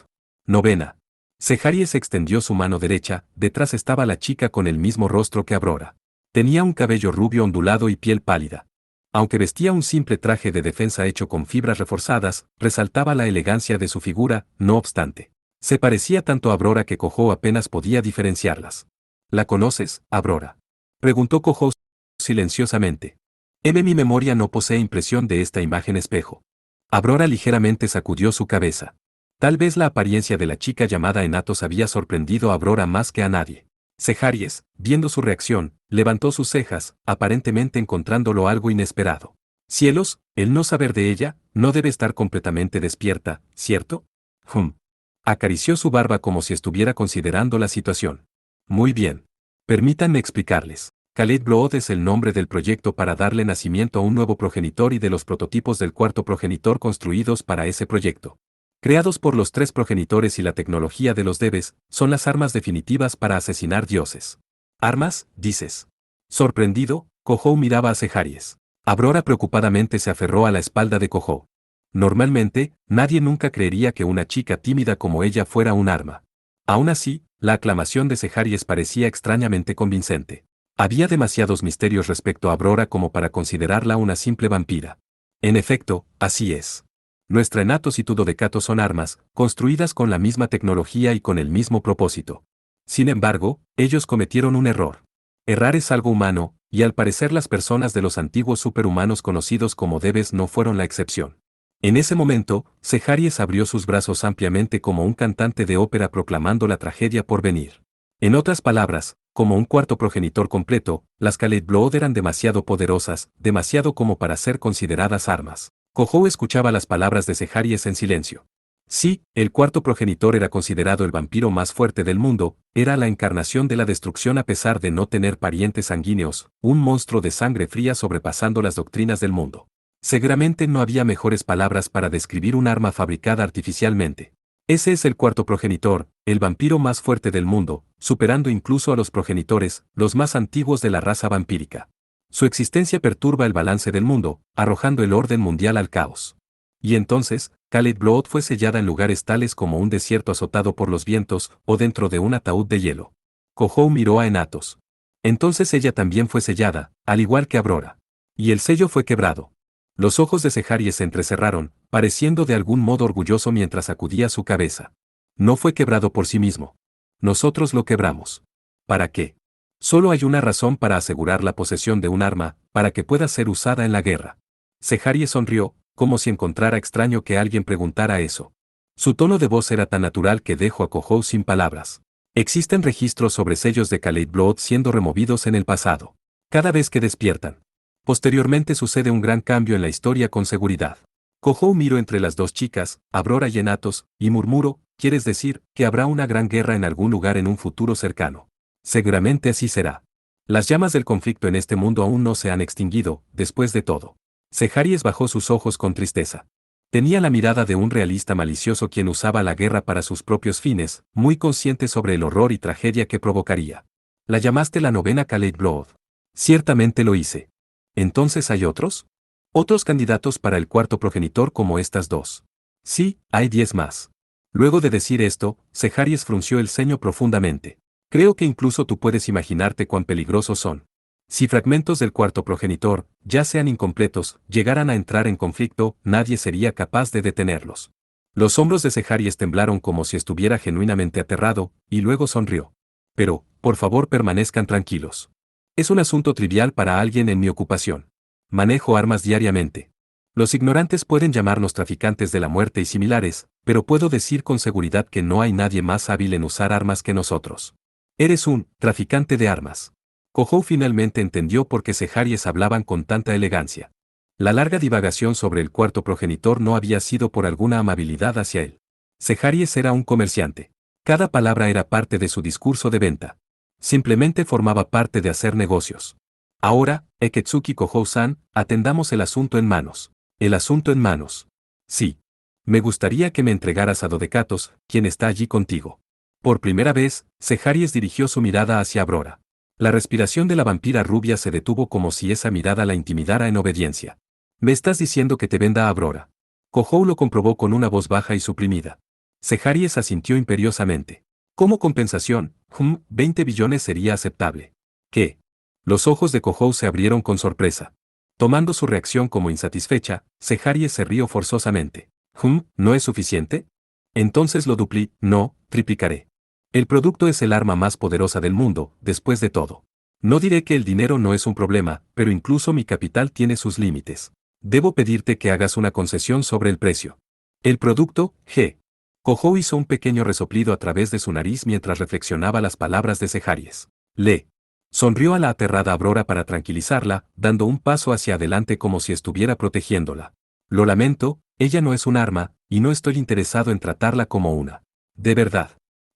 Novena. Seharies extendió su mano derecha, detrás estaba la chica con el mismo rostro que Abrora. Tenía un cabello rubio ondulado y piel pálida. Aunque vestía un simple traje de defensa hecho con fibras reforzadas, resaltaba la elegancia de su figura, no obstante. Se parecía tanto a Abrora que Gahou apenas podía diferenciarlas. ¿La conoces, Abrora? Preguntó Gahou silenciosamente. Mi memoria no posee impresión de esta imagen espejo. Abrora ligeramente sacudió su cabeza. Tal vez la apariencia de la chica llamada Enatos había sorprendido a Abrora más que a nadie. Seharies, viendo su reacción, levantó sus cejas, aparentemente encontrándolo algo inesperado. Cielos, el no saber de ella, no debe estar completamente despierta, ¿cierto? Acarició su barba como si estuviera considerando la situación. Muy bien. Permítanme explicarles. Khaled Blood es el nombre del proyecto para darle nacimiento a un nuevo progenitor y de los prototipos del cuarto progenitor construidos para ese proyecto. Creados por los tres progenitores y la tecnología de los Debes, son las armas definitivas para asesinar dioses. ¿Armas, dices? Sorprendido, Gahou miraba a Seharies. Abrora preocupadamente se aferró a la espalda de Gahou. Normalmente, nadie nunca creería que una chica tímida como ella fuera un arma. Aún así, la aclamación de Seharies parecía extrañamente convincente. Había demasiados misterios respecto a Abrora como para considerarla una simple vampira. En efecto, así es. Nuestra Enatos y tu Dodecato son armas, construidas con la misma tecnología y con el mismo propósito. Sin embargo, ellos cometieron un error. Errar es algo humano, y al parecer las personas de los antiguos superhumanos conocidos como Debes no fueron la excepción. En ese momento, Seharies abrió sus brazos ampliamente como un cantante de ópera proclamando la tragedia por venir. En otras palabras, como un cuarto progenitor completo, las Khaled Blood eran demasiado poderosas, demasiado como para ser consideradas armas. Gahou escuchaba las palabras de Seharies en silencio. Sí, el cuarto progenitor era considerado el vampiro más fuerte del mundo, era la encarnación de la destrucción a pesar de no tener parientes sanguíneos, un monstruo de sangre fría sobrepasando las doctrinas del mundo. Seguramente no había mejores palabras para describir un arma fabricada artificialmente. Ese es el cuarto progenitor, el vampiro más fuerte del mundo, superando incluso a los progenitores, los más antiguos de la raza vampírica. Su existencia perturba el balance del mundo, arrojando el orden mundial al caos. Y entonces, Khaled Blood fue sellada en lugares tales como un desierto azotado por los vientos, o dentro de un ataúd de hielo. Gahou miró a Enatos. Entonces ella también fue sellada, al igual que Abrora. Y el sello fue quebrado. Los ojos de Seharies se entrecerraron, pareciendo de algún modo orgulloso mientras sacudía su cabeza. No fue quebrado por sí mismo. Nosotros lo quebramos. ¿Para qué? Solo hay una razón para asegurar la posesión de un arma, para que pueda ser usada en la guerra. Seharies sonrió, como si encontrara extraño que alguien preguntara eso. Su tono de voz era tan natural que dejó a Gahou sin palabras. Existen registros sobre sellos de Khaled Blood siendo removidos en el pasado. Cada vez que despiertan. Posteriormente sucede un gran cambio en la historia con seguridad. Gahou miró entre las dos chicas, Abrora y Enatos, y murmuró, ¿quieres decir que habrá una gran guerra en algún lugar en un futuro cercano? Seguramente así será. Las llamas del conflicto en este mundo aún no se han extinguido, después de todo. Seharies bajó sus ojos con tristeza. Tenía la mirada de un realista malicioso quien usaba la guerra para sus propios fines, muy consciente sobre el horror y tragedia que provocaría. ¿La llamaste la novena Kaleid Blood? Ciertamente lo hice. ¿Entonces hay otros? ¿Otros candidatos para el cuarto progenitor como estas dos? Sí, hay 10 más. Luego de decir esto, Seharies frunció el ceño profundamente. Creo que incluso tú puedes imaginarte cuán peligrosos son. Si fragmentos del cuarto progenitor, ya sean incompletos, llegaran a entrar en conflicto, nadie sería capaz de detenerlos. Los hombros de Seharies temblaron como si estuviera genuinamente aterrado, y luego sonrió. Pero, por favor, permanezcan tranquilos. Es un asunto trivial para alguien en mi ocupación. Manejo armas diariamente. Los ignorantes pueden llamarnos traficantes de la muerte y similares, pero puedo decir con seguridad que no hay nadie más hábil en usar armas que nosotros. Eres un traficante de armas. Kojou finalmente entendió por qué Seharies hablaban con tanta elegancia. La larga divagación sobre el cuarto progenitor no había sido por alguna amabilidad hacia él. Seharies era un comerciante. Cada palabra era parte de su discurso de venta. Simplemente formaba parte de hacer negocios. Ahora, Eketsuki Kojou-san, atendamos el asunto en manos. El asunto en manos. Sí. Me gustaría que me entregaras a Dodecatos, quien está allí contigo. Por primera vez, Seharies dirigió su mirada hacia Aurora. La respiración de la vampira rubia se detuvo como si esa mirada la intimidara en obediencia. ¿Me estás diciendo que te venda a Aurora? Kojou lo comprobó con una voz baja y suprimida. Seharies asintió imperiosamente. Como compensación, 20 billones sería aceptable. ¿Qué? Los ojos de Kojou se abrieron con sorpresa. Tomando su reacción como insatisfecha, Seharies se rió forzosamente. ¿No es suficiente? Entonces lo no, triplicaré. El producto es el arma más poderosa del mundo, después de todo. No diré que el dinero no es un problema, pero incluso mi capital tiene sus límites. Debo pedirte que hagas una concesión sobre el precio. El producto, G. Kojou hizo un pequeño resoplido a través de su nariz mientras reflexionaba las palabras de Seharies. Sonrió a la aterrada Aurora para tranquilizarla, dando un paso hacia adelante como si estuviera protegiéndola. Lo lamento, ella no es un arma, y no estoy interesado en tratarla como una. De verdad.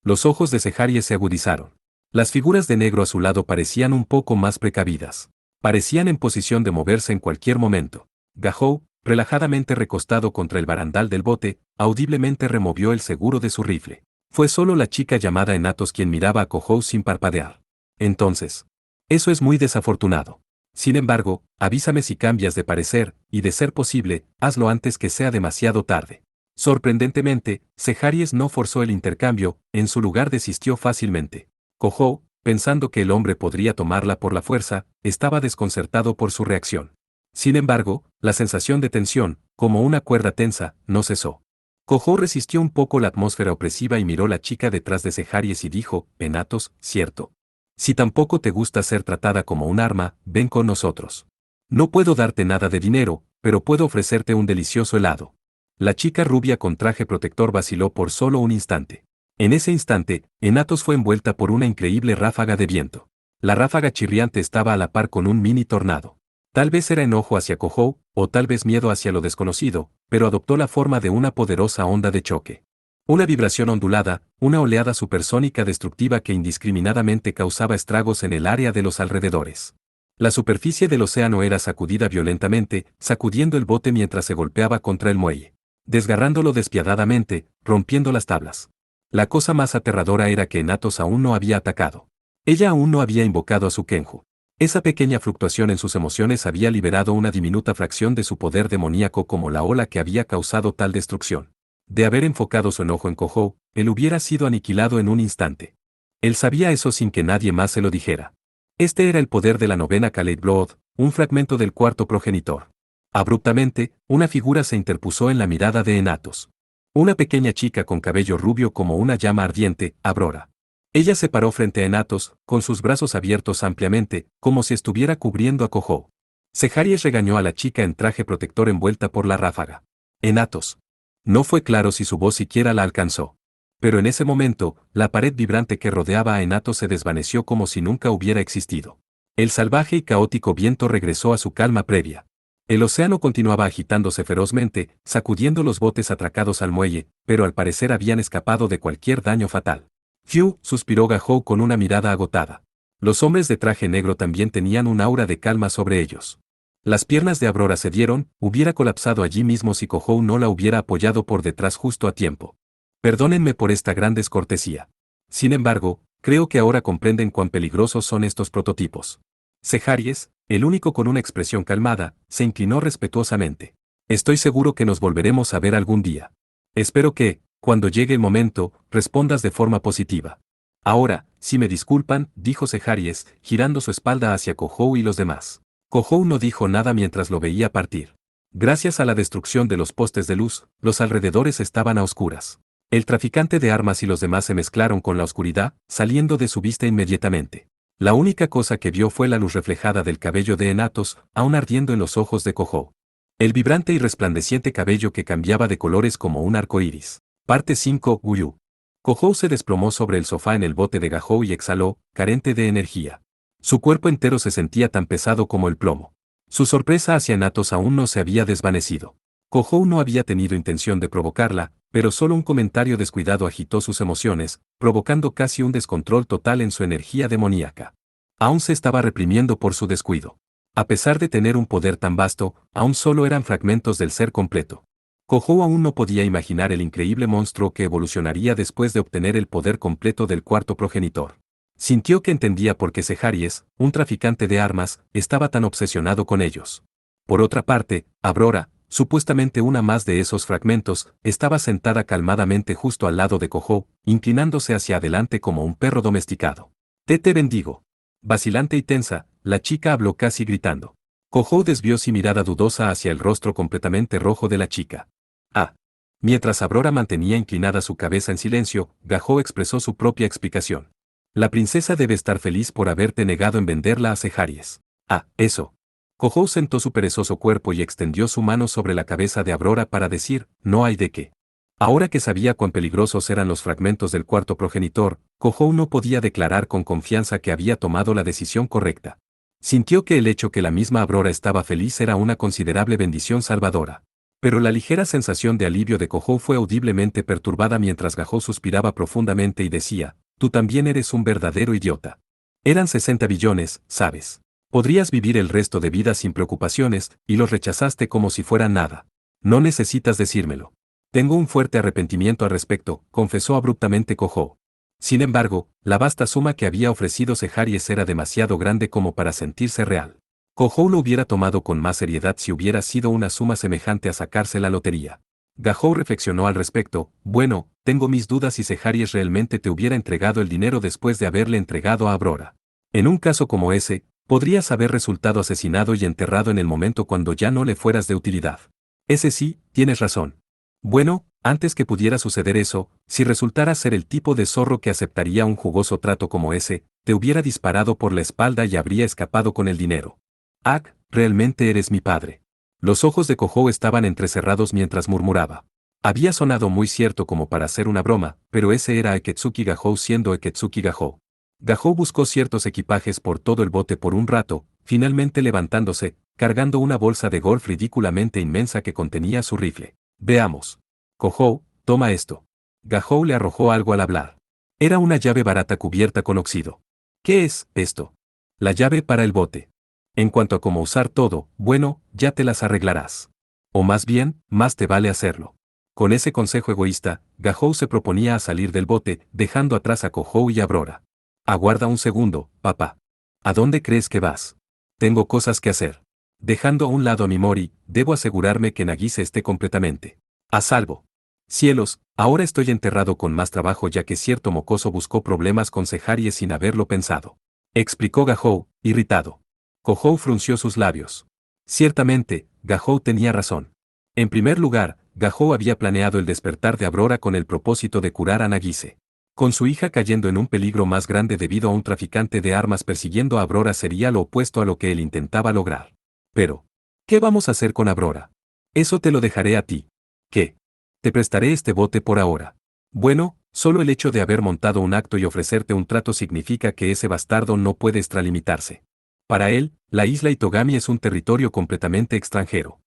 Los ojos de Seharies se agudizaron. Las figuras de negro a su lado parecían un poco más precavidas. Parecían en posición de moverse en cualquier momento. Kojou, relajadamente recostado contra el barandal del bote, audiblemente removió el seguro de su rifle. Fue solo la chica llamada Enatos quien miraba a Kojou sin parpadear. Entonces. Eso es muy desafortunado. Sin embargo, avísame si cambias de parecer, y de ser posible, hazlo antes que sea demasiado tarde. Sorprendentemente, Seharies no forzó el intercambio, en su lugar desistió fácilmente. Kojou, pensando que el hombre podría tomarla por la fuerza, estaba desconcertado por su reacción. Sin embargo, la sensación de tensión, como una cuerda tensa, no cesó. Kojou resistió un poco la atmósfera opresiva y miró a la chica detrás de Seharies y dijo, Enatos, ¿cierto? Si tampoco te gusta ser tratada como un arma, ven con nosotros. No puedo darte nada de dinero, pero puedo ofrecerte un delicioso helado. La chica rubia con traje protector vaciló por solo un instante. En ese instante, Enatos fue envuelta por una increíble ráfaga de viento. La ráfaga chirriante estaba a la par con un mini tornado. Tal vez era enojo hacia Kojou, o tal vez miedo hacia lo desconocido, pero adoptó la forma de una poderosa onda de choque. Una vibración ondulada, una oleada supersónica destructiva que indiscriminadamente causaba estragos en el área de los alrededores. La superficie del océano era sacudida violentamente, sacudiendo el bote mientras se golpeaba contra el muelle, desgarrándolo despiadadamente, rompiendo las tablas. La cosa más aterradora era que Enatos aún no había atacado. Ella aún no había invocado a su Kenju. Esa pequeña fluctuación en sus emociones había liberado una diminuta fracción de su poder demoníaco como la ola que había causado tal destrucción. De haber enfocado su enojo en Kojou, él hubiera sido aniquilado en un instante. Él sabía eso sin que nadie más se lo dijera. Este era el poder de la novena Kaleid Blood, un fragmento del cuarto progenitor. Abruptamente, una figura se interpuso en la mirada de Enatos. Una pequeña chica con cabello rubio como una llama ardiente, Aurora. Ella se paró frente a Enatos, con sus brazos abiertos ampliamente, como si estuviera cubriendo a Kojou. Seharies regañó a la chica en traje protector envuelta por la ráfaga. Enatos. No fue claro si su voz siquiera la alcanzó. Pero en ese momento, la pared vibrante que rodeaba a Enatos se desvaneció como si nunca hubiera existido. El salvaje y caótico viento regresó a su calma previa. El océano continuaba agitándose ferozmente, sacudiendo los botes atracados al muelle, pero al parecer habían escapado de cualquier daño fatal. «Fiu», suspiró Kojou con una mirada agotada. Los hombres de traje negro también tenían un aura de calma sobre ellos. Las piernas de Abrora cedieron, hubiera colapsado allí mismo si Kohou no la hubiera apoyado por detrás justo a tiempo. Perdónenme por esta gran descortesía. Sin embargo, creo que ahora comprenden cuán peligrosos son estos prototipos. Seharies, el único con una expresión calmada, se inclinó respetuosamente. Estoy seguro que nos volveremos a ver algún día. Espero que, cuando llegue el momento, respondas de forma positiva. Ahora, si me disculpan, dijo Seharies, girando su espalda hacia Kohou y los demás. Kohou no dijo nada mientras lo veía partir. Gracias a la destrucción de los postes de luz, los alrededores estaban a oscuras. El traficante de armas y los demás se mezclaron con la oscuridad, saliendo de su vista inmediatamente. La única cosa que vio fue la luz reflejada del cabello de Enatos, aún ardiendo en los ojos de Kohou. El vibrante y resplandeciente cabello que cambiaba de colores como un arco iris. Parte 5. Uyu. Kohou se desplomó sobre el sofá en el bote de Gahou y exhaló, carente de energía. Su cuerpo entero se sentía tan pesado como el plomo. Su sorpresa hacia Enatos aún no se había desvanecido. Kohou no había tenido intención de provocarla, pero solo un comentario descuidado agitó sus emociones, provocando casi un descontrol total en su energía demoníaca. Aún se estaba reprimiendo por su descuido. A pesar de tener un poder tan vasto, aún solo eran fragmentos del ser completo. Kohou aún no podía imaginar el increíble monstruo que evolucionaría después de obtener el poder completo del cuarto progenitor. Sintió que entendía por qué Seharies, un traficante de armas, estaba tan obsesionado con ellos. Por otra parte, Abrora, supuestamente una más de esos fragmentos, estaba sentada calmadamente justo al lado de Kohou, inclinándose hacia adelante como un perro domesticado. Te bendigo. Vacilante y tensa, la chica habló casi gritando. Kohou desvió su mirada dudosa hacia el rostro completamente rojo de la chica. Ah. Mientras Abrora mantenía inclinada su cabeza en silencio, Gahou expresó su propia explicación. La princesa debe estar feliz por haberte negado en venderla a Seharies. Ah, eso. Kohou sentó su perezoso cuerpo y extendió su mano sobre la cabeza de Abrora para decir, no hay de qué. Ahora que sabía cuán peligrosos eran los fragmentos del cuarto progenitor, Kohou no podía declarar con confianza que había tomado la decisión correcta. Sintió que el hecho que la misma Abrora estaba feliz era una considerable bendición salvadora. Pero la ligera sensación de alivio de Kohou fue audiblemente perturbada mientras Gahou suspiraba profundamente y decía, tú también eres un verdadero idiota. Eran 60 billones, ¿sabes? Podrías vivir el resto de vida sin preocupaciones, y los rechazaste como si fuera nada. No necesitas decírmelo. Tengo un fuerte arrepentimiento al respecto, confesó abruptamente Kohou. Sin embargo, la vasta suma que había ofrecido Seharies era demasiado grande como para sentirse real. Kohou lo hubiera tomado con más seriedad si hubiera sido una suma semejante a sacarse la lotería. Gahou reflexionó al respecto, bueno, tengo mis dudas si Seharies realmente te hubiera entregado el dinero después de haberle entregado a Abrora. En un caso como ese, podrías haber resultado asesinado y enterrado en el momento cuando ya no le fueras de utilidad. Ese sí, tienes razón. Bueno, antes que pudiera suceder eso, si resultara ser el tipo de zorro que aceptaría un jugoso trato como ese, te hubiera disparado por la espalda y habría escapado con el dinero. Ah, realmente eres mi padre. Los ojos de Kohou estaban entrecerrados mientras murmuraba. Había sonado muy cierto como para hacer una broma, pero ese era Aketsuki Gahou siendo Aketsuki Gahou. Gahou buscó ciertos equipajes por todo el bote por un rato, finalmente levantándose, cargando una bolsa de golf ridículamente inmensa que contenía su rifle. Veamos. Kohou, toma esto. Gahou le arrojó algo al hablar. Era una llave barata cubierta con óxido. ¿Qué es esto? La llave para el bote. En cuanto a cómo usar todo, bueno, ya te las arreglarás. O más bien, más te vale hacerlo. Con ese consejo egoísta, Gahou se proponía a salir del bote, dejando atrás a Kohou y a Abrora. Aguarda un segundo, papá. ¿A dónde crees que vas? Tengo cosas que hacer. Dejando a un lado a mi Mori, debo asegurarme que Nagise esté completamente a salvo. Cielos, ahora estoy enterrado con más trabajo ya que cierto mocoso buscó problemas con Seharies sin haberlo pensado. Explicó Gahou, irritado. Kohou frunció sus labios. Ciertamente, Gahou tenía razón. En primer lugar, Gahou había planeado el despertar de Abrora con el propósito de curar a Nagise. Con su hija cayendo en un peligro más grande debido a un traficante de armas persiguiendo a Abrora sería lo opuesto a lo que él intentaba lograr. Pero, ¿qué vamos a hacer con Abrora? Eso te lo dejaré a ti. ¿Qué? Te prestaré este bote por ahora. Bueno, solo el hecho de haber montado un acto y ofrecerte un trato significa que ese bastardo no puede extralimitarse. Para él, la isla Itogami es un territorio completamente extranjero.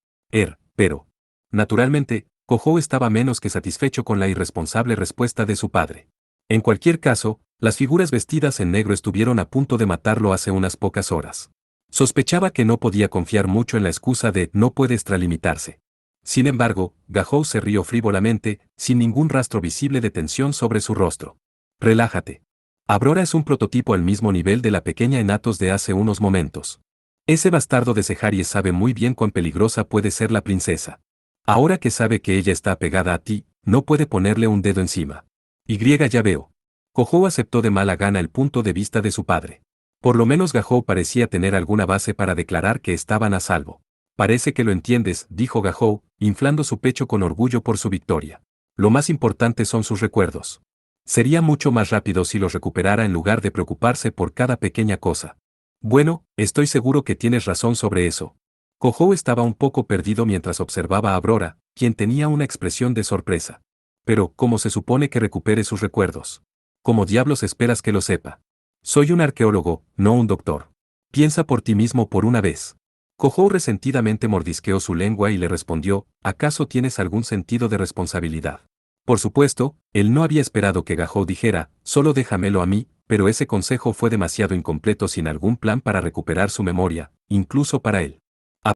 Pero, naturalmente, Kohou estaba menos que satisfecho con la irresponsable respuesta de su padre. En cualquier caso, las figuras vestidas en negro estuvieron a punto de matarlo hace unas pocas horas. Sospechaba que no podía confiar mucho en la excusa de no puede extralimitarse. Sin embargo, Gahou se rió frívolamente, sin ningún rastro visible de tensión sobre su rostro. Relájate. Abrora es un prototipo al mismo nivel de la pequeña Enatos de hace unos momentos. Ese bastardo de Seharies sabe muy bien cuán peligrosa puede ser la princesa. Ahora que sabe que ella está pegada a ti, no puede ponerle un dedo encima. Ya veo. Gahou aceptó de mala gana el punto de vista de su padre. Por lo menos Gahou parecía tener alguna base para declarar que estaban a salvo. Parece que lo entiendes, dijo Gahou, inflando su pecho con orgullo por su victoria. Lo más importante son sus recuerdos. Sería mucho más rápido si los recuperara en lugar de preocuparse por cada pequeña cosa. Bueno, estoy seguro que tienes razón sobre eso. Gahou estaba un poco perdido mientras observaba a Abrora, quien tenía una expresión de sorpresa. Pero, ¿cómo se supone que recupere sus recuerdos? ¿Cómo diablos esperas que lo sepa? Soy un arqueólogo, no un doctor. Piensa por ti mismo por una vez. Gahou resentidamente mordisqueó su lengua y le respondió, ¿acaso tienes algún sentido de responsabilidad? Por supuesto, él no había esperado que Gahou dijera, solo déjamelo a mí, pero ese consejo fue demasiado incompleto sin algún plan para recuperar su memoria, incluso para él. A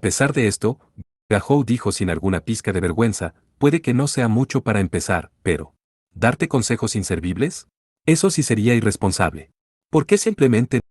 pesar de esto, Gahou dijo sin alguna pizca de vergüenza, puede que no sea mucho para empezar, pero ¿darte consejos inservibles? Eso sí sería irresponsable. ¿Por qué simplemente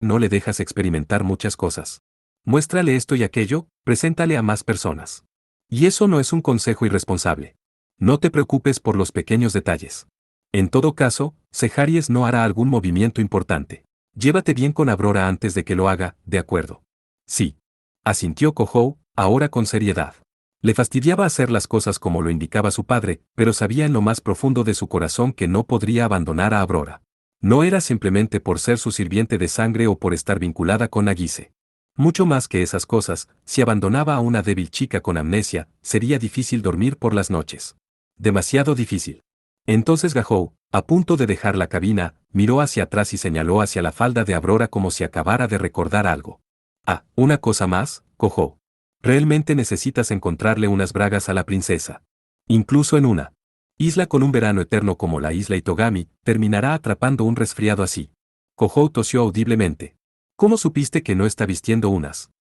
no le dejas experimentar muchas cosas? Muéstrale esto y aquello, preséntale a más personas. Y eso no es un consejo irresponsable. No te preocupes por los pequeños detalles. En todo caso, Seharies no hará algún movimiento importante. Llévate bien con Abrora antes de que lo haga, ¿de acuerdo? Sí. Asintió Gahou, ahora con seriedad. Le fastidiaba hacer las cosas como lo indicaba su padre, pero sabía en lo más profundo de su corazón que no podría abandonar a Abrora. No era simplemente por ser su sirviente de sangre o por estar vinculada con Nagise. Mucho más que esas cosas, si abandonaba a una débil chica con amnesia, sería difícil dormir por las noches. Demasiado difícil. Entonces Gahou, a punto de dejar la cabina, miró hacia atrás y señaló hacia la falda de Abrora como si acabara de recordar algo. Ah, una cosa más, Gahou. Realmente necesitas encontrarle unas bragas a la princesa. Incluso en una isla con un verano eterno como la isla Itogami, terminará atrapando un resfriado así. Gahou tosió audiblemente. ¿Cómo supiste que no está vistiendo unas?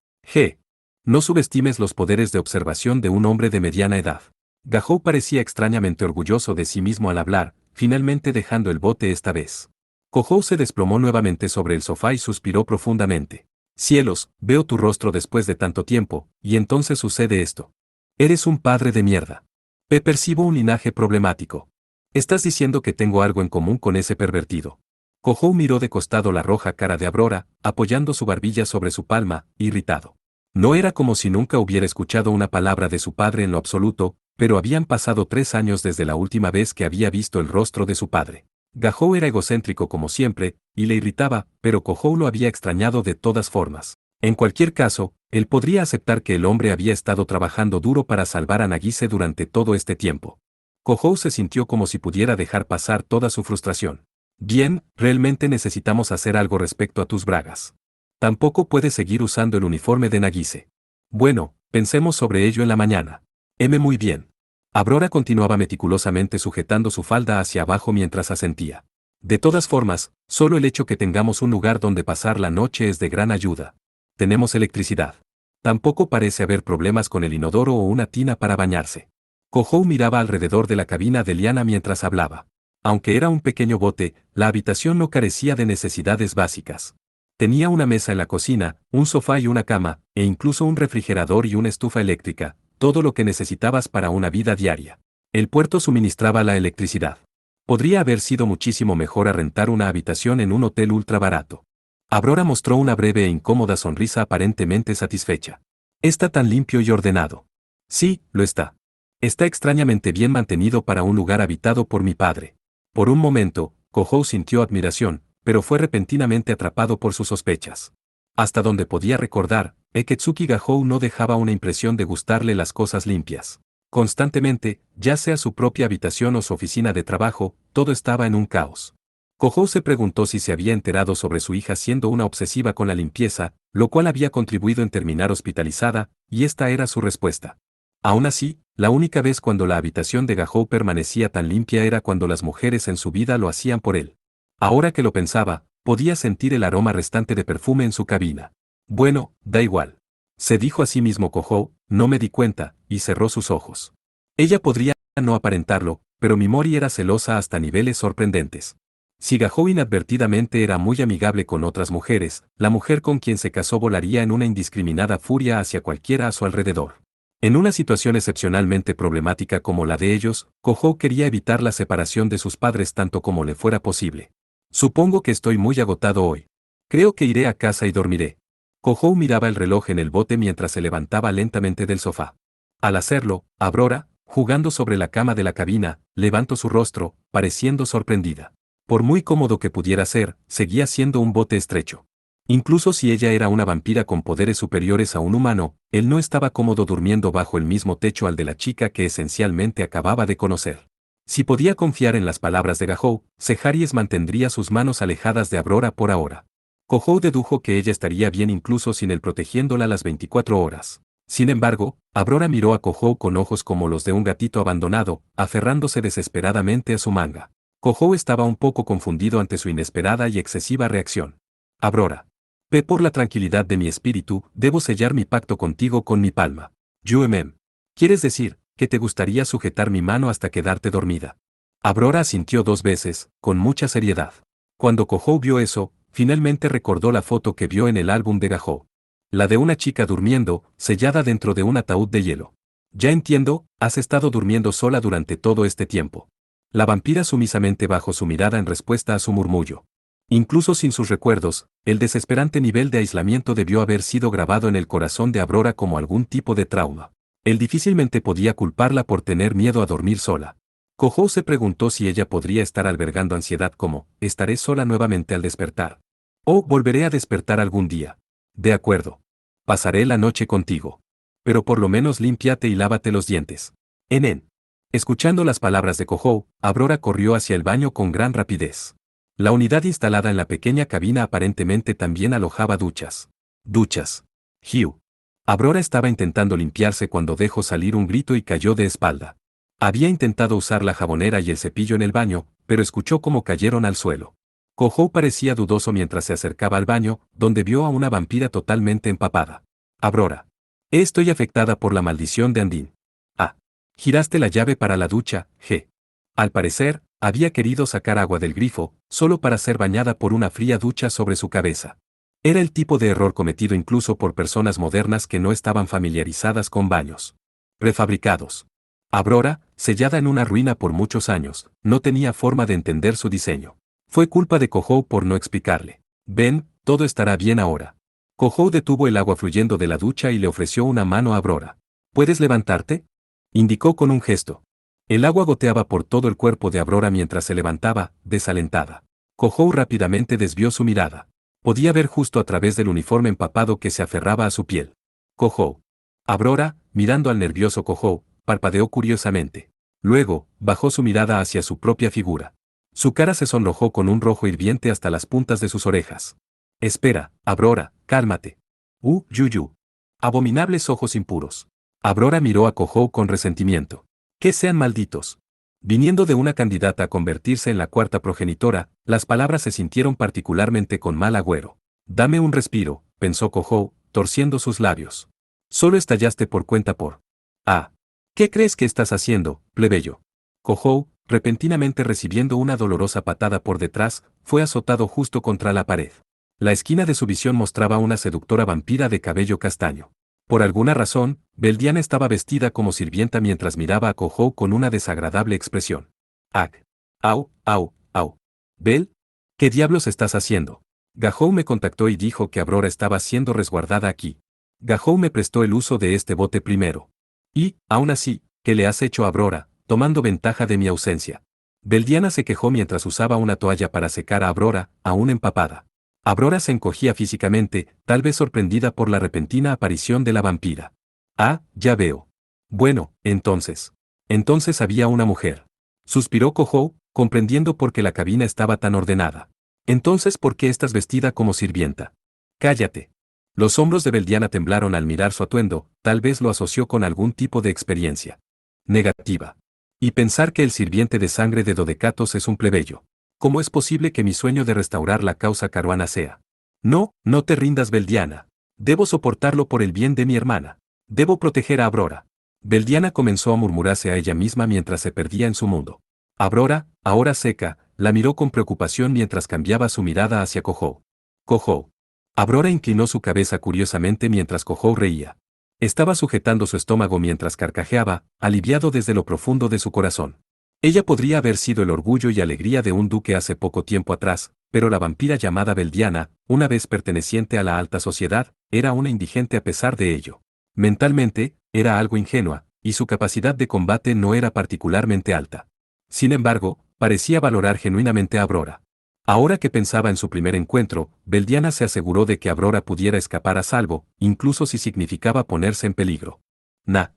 No subestimes los poderes de observación de un hombre de mediana edad. Gahou parecía extrañamente orgulloso de sí mismo al hablar, finalmente dejando el bote esta vez. Gahou se desplomó nuevamente sobre el sofá y suspiró profundamente. Cielos, veo tu rostro después de tanto tiempo, y entonces sucede esto. Eres un padre de mierda. Percibo un linaje problemático. Estás diciendo que tengo algo en común con ese pervertido. Gahou miró de costado la roja cara de Abrora, apoyando su barbilla sobre su palma, irritado. No era como si nunca hubiera escuchado una palabra de su padre en lo absoluto, pero habían pasado 3 años desde la última vez que había visto el rostro de su padre. Gahou era egocéntrico como siempre, y le irritaba, pero Gahou lo había extrañado de todas formas. En cualquier caso, él podría aceptar que el hombre había estado trabajando duro para salvar a Nagise durante todo este tiempo. Gahou se sintió como si pudiera dejar pasar toda su frustración. Bien, realmente necesitamos hacer algo respecto a tus bragas. Tampoco puedes seguir usando el uniforme de Nagise. Bueno, pensemos sobre ello en la mañana. Muy bien. Abrora continuaba meticulosamente sujetando su falda hacia abajo mientras asentía. De todas formas, solo el hecho que tengamos un lugar donde pasar la noche es de gran ayuda. Tenemos electricidad. Tampoco parece haber problemas con el inodoro o una tina para bañarse. Gahou miraba alrededor de la cabina de Liana mientras hablaba. Aunque era un pequeño bote, la habitación no carecía de necesidades básicas. Tenía una mesa en la cocina, un sofá y una cama, e incluso un refrigerador y una estufa eléctrica, todo lo que necesitabas para una vida diaria. El puerto suministraba la electricidad. Podría haber sido muchísimo mejor rentar una habitación en un hotel ultra barato. Abrora mostró una breve e incómoda sonrisa aparentemente satisfecha. Está tan limpio y ordenado. Sí, lo está. Está extrañamente bien mantenido para un lugar habitado por mi padre. Por un momento, Gahou sintió admiración, pero fue repentinamente atrapado por sus sospechas. Hasta donde podía recordar, Eketsuki Gahou no dejaba una impresión de gustarle las cosas limpias. Constantemente, ya sea su propia habitación o su oficina de trabajo, todo estaba en un caos. Gahou se preguntó si se había enterado sobre su hija siendo una obsesiva con la limpieza, lo cual había contribuido en terminar hospitalizada, y esta era su respuesta. Aún así, la única vez cuando la habitación de Gahou permanecía tan limpia era cuando las mujeres en su vida lo hacían por él. Ahora que lo pensaba, podía sentir el aroma restante de perfume en su cabina. Bueno, da igual. Se dijo a sí mismo Kohou, no me di cuenta, y cerró sus ojos. Ella podría no aparentarlo, pero Mimori era celosa hasta niveles sorprendentes. Si Gahou inadvertidamente era muy amigable con otras mujeres, la mujer con quien se casó volaría en una indiscriminada furia hacia cualquiera a su alrededor. En una situación excepcionalmente problemática como la de ellos, Kohou quería evitar la separación de sus padres tanto como le fuera posible. Supongo que estoy muy agotado hoy. Creo que iré a casa y dormiré. Kohou miraba el reloj en el bote mientras se levantaba lentamente del sofá. Al hacerlo, Aurora, jugando sobre la cama de la cabina, levantó su rostro, pareciendo sorprendida. Por muy cómodo que pudiera ser, seguía siendo un bote estrecho. Incluso si ella era una vampira con poderes superiores a un humano, él no estaba cómodo durmiendo bajo el mismo techo al de la chica que esencialmente acababa de conocer. Si podía confiar en las palabras de Gahou, Seharies mantendría sus manos alejadas de Aurora por ahora. Kohou dedujo que ella estaría bien incluso sin él protegiéndola las 24 horas. Sin embargo, Aurora miró a Kohou con ojos como los de un gatito abandonado, aferrándose desesperadamente a su manga. Kohou estaba un poco confundido ante su inesperada y excesiva reacción. Aurora. Ve por la tranquilidad de mi espíritu, debo sellar mi pacto contigo con mi palma. Yuemem. ¿Quieres decir que te gustaría sujetar mi mano hasta quedarte dormida? Aurora asintió 2 veces, con mucha seriedad. Cuando Kohou vio eso, finalmente recordó la foto que vio en el álbum de Gahou. La de una chica durmiendo, sellada dentro de un ataúd de hielo. Ya entiendo, has estado durmiendo sola durante todo este tiempo. La vampira sumisamente bajó su mirada en respuesta a su murmullo. Incluso sin sus recuerdos, el desesperante nivel de aislamiento debió haber sido grabado en el corazón de Aurora como algún tipo de trauma. Él difícilmente podía culparla por tener miedo a dormir sola. Kohou se preguntó si ella podría estar albergando ansiedad como, estaré sola nuevamente al despertar. O volveré a despertar algún día. De acuerdo. Pasaré la noche contigo. Pero por lo menos límpiate y lávate los dientes. Enen. Escuchando las palabras de Kohou, Aurora corrió hacia el baño con gran rapidez. La unidad instalada en la pequeña cabina aparentemente también alojaba duchas. Duchas. Hiu. Aurora estaba intentando limpiarse cuando dejó salir un grito y cayó de espalda. Había intentado usar la jabonera y el cepillo en el baño, pero escuchó cómo cayeron al suelo. Kohou parecía dudoso mientras se acercaba al baño, donde vio a una vampira totalmente empapada. Aurora. Estoy afectada por la maldición de Andín. Ah. Giraste la llave para la ducha, G. Al parecer, había querido sacar agua del grifo, solo para ser bañada por una fría ducha sobre su cabeza. Era el tipo de error cometido incluso por personas modernas que no estaban familiarizadas con baños prefabricados. Aurora, sellada en una ruina por muchos años, no tenía forma de entender su diseño. Fue culpa de Kohou por no explicarle. Ven, todo estará bien ahora. Kohou detuvo el agua fluyendo de la ducha y le ofreció una mano a Aurora. ¿Puedes levantarte? Indicó con un gesto. El agua goteaba por todo el cuerpo de Aurora mientras se levantaba, desalentada. Kohou rápidamente desvió su mirada. Podía ver justo a través del uniforme empapado que se aferraba a su piel. Kohou. Aurora, mirando al nervioso Kohou, parpadeó curiosamente. Luego, bajó su mirada hacia su propia figura. Su cara se sonrojó con un rojo hirviente hasta las puntas de sus orejas. Espera, Aurora, cálmate. Yuyu. Abominables ojos impuros. Aurora miró a Kohou con resentimiento. Que sean malditos. Viniendo de una candidata a convertirse en la cuarta progenitora, las palabras se sintieron particularmente con mal agüero. Dame un respiro, pensó Kohou, torciendo sus labios. Solo estallaste por cuenta por. Ah. ¿Qué crees que estás haciendo, plebeyo? Kohou, repentinamente recibiendo una dolorosa patada por detrás, fue azotado justo contra la pared. La esquina de su visión mostraba una seductora vampira de cabello castaño. Por alguna razón, Beldiana estaba vestida como sirvienta mientras miraba a Kohou con una desagradable expresión. ¡Ag! ¡Au, au, au! ¿Bel? ¿Qué diablos estás haciendo? Gahou me contactó y dijo que Aurora estaba siendo resguardada aquí. Gahou me prestó el uso de este bote primero. Y, aún así, ¿qué le has hecho a Aurora, tomando ventaja de mi ausencia? Beldiana se quejó mientras usaba una toalla para secar a Aurora, aún empapada. Aurora se encogía físicamente, tal vez sorprendida por la repentina aparición de la vampira. Ah, ya veo. Bueno, entonces. Entonces había una mujer. Suspiró Kohou, comprendiendo por qué la cabina estaba tan ordenada. Entonces, ¿por qué estás vestida como sirvienta? Cállate. Los hombros de Beldiana temblaron al mirar su atuendo, tal vez lo asoció con algún tipo de experiencia negativa. Y pensar que el sirviente de sangre de Dodecatos es un plebeyo. ¿Cómo es posible que mi sueño de restaurar la causa caruana sea? No, no te rindas, Beldiana. Debo soportarlo por el bien de mi hermana. Debo proteger a Aurora. Beldiana comenzó a murmurarse a ella misma mientras se perdía en su mundo. Aurora, ahora seca, la miró con preocupación mientras cambiaba su mirada hacia Kohou. Kohou. Aurora inclinó su cabeza curiosamente mientras Kohou reía. Estaba sujetando su estómago mientras carcajeaba, aliviado desde lo profundo de su corazón. Ella podría haber sido el orgullo y alegría de un duque hace poco tiempo atrás, pero la vampira llamada Beldiana, una vez perteneciente a la alta sociedad, era una indigente a pesar de ello. Mentalmente, era algo ingenua, y su capacidad de combate no era particularmente alta. Sin embargo, parecía valorar genuinamente a Aurora. Ahora que pensaba en su primer encuentro, Beldiana se aseguró de que Aurora pudiera escapar a salvo, incluso si significaba ponerse en peligro.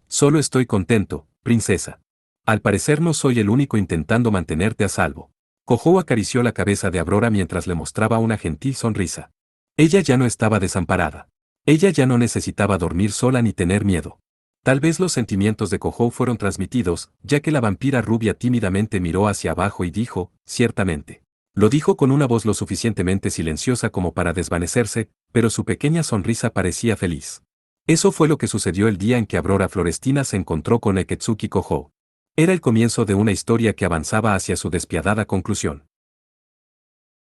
Solo estoy contento, princesa. Al parecer no soy el único intentando mantenerte a salvo. Kohou acarició la cabeza de Aurora mientras le mostraba una gentil sonrisa. Ella ya no estaba desamparada. Ella ya no necesitaba dormir sola ni tener miedo. Tal vez los sentimientos de Kohou fueron transmitidos, ya que la vampira rubia tímidamente miró hacia abajo y dijo, ciertamente. Lo dijo con una voz lo suficientemente silenciosa como para desvanecerse, pero su pequeña sonrisa parecía feliz. Eso fue lo que sucedió el día en que Aurora Florestina se encontró con Eketsuki Kohou. Era el comienzo de una historia que avanzaba hacia su despiadada conclusión.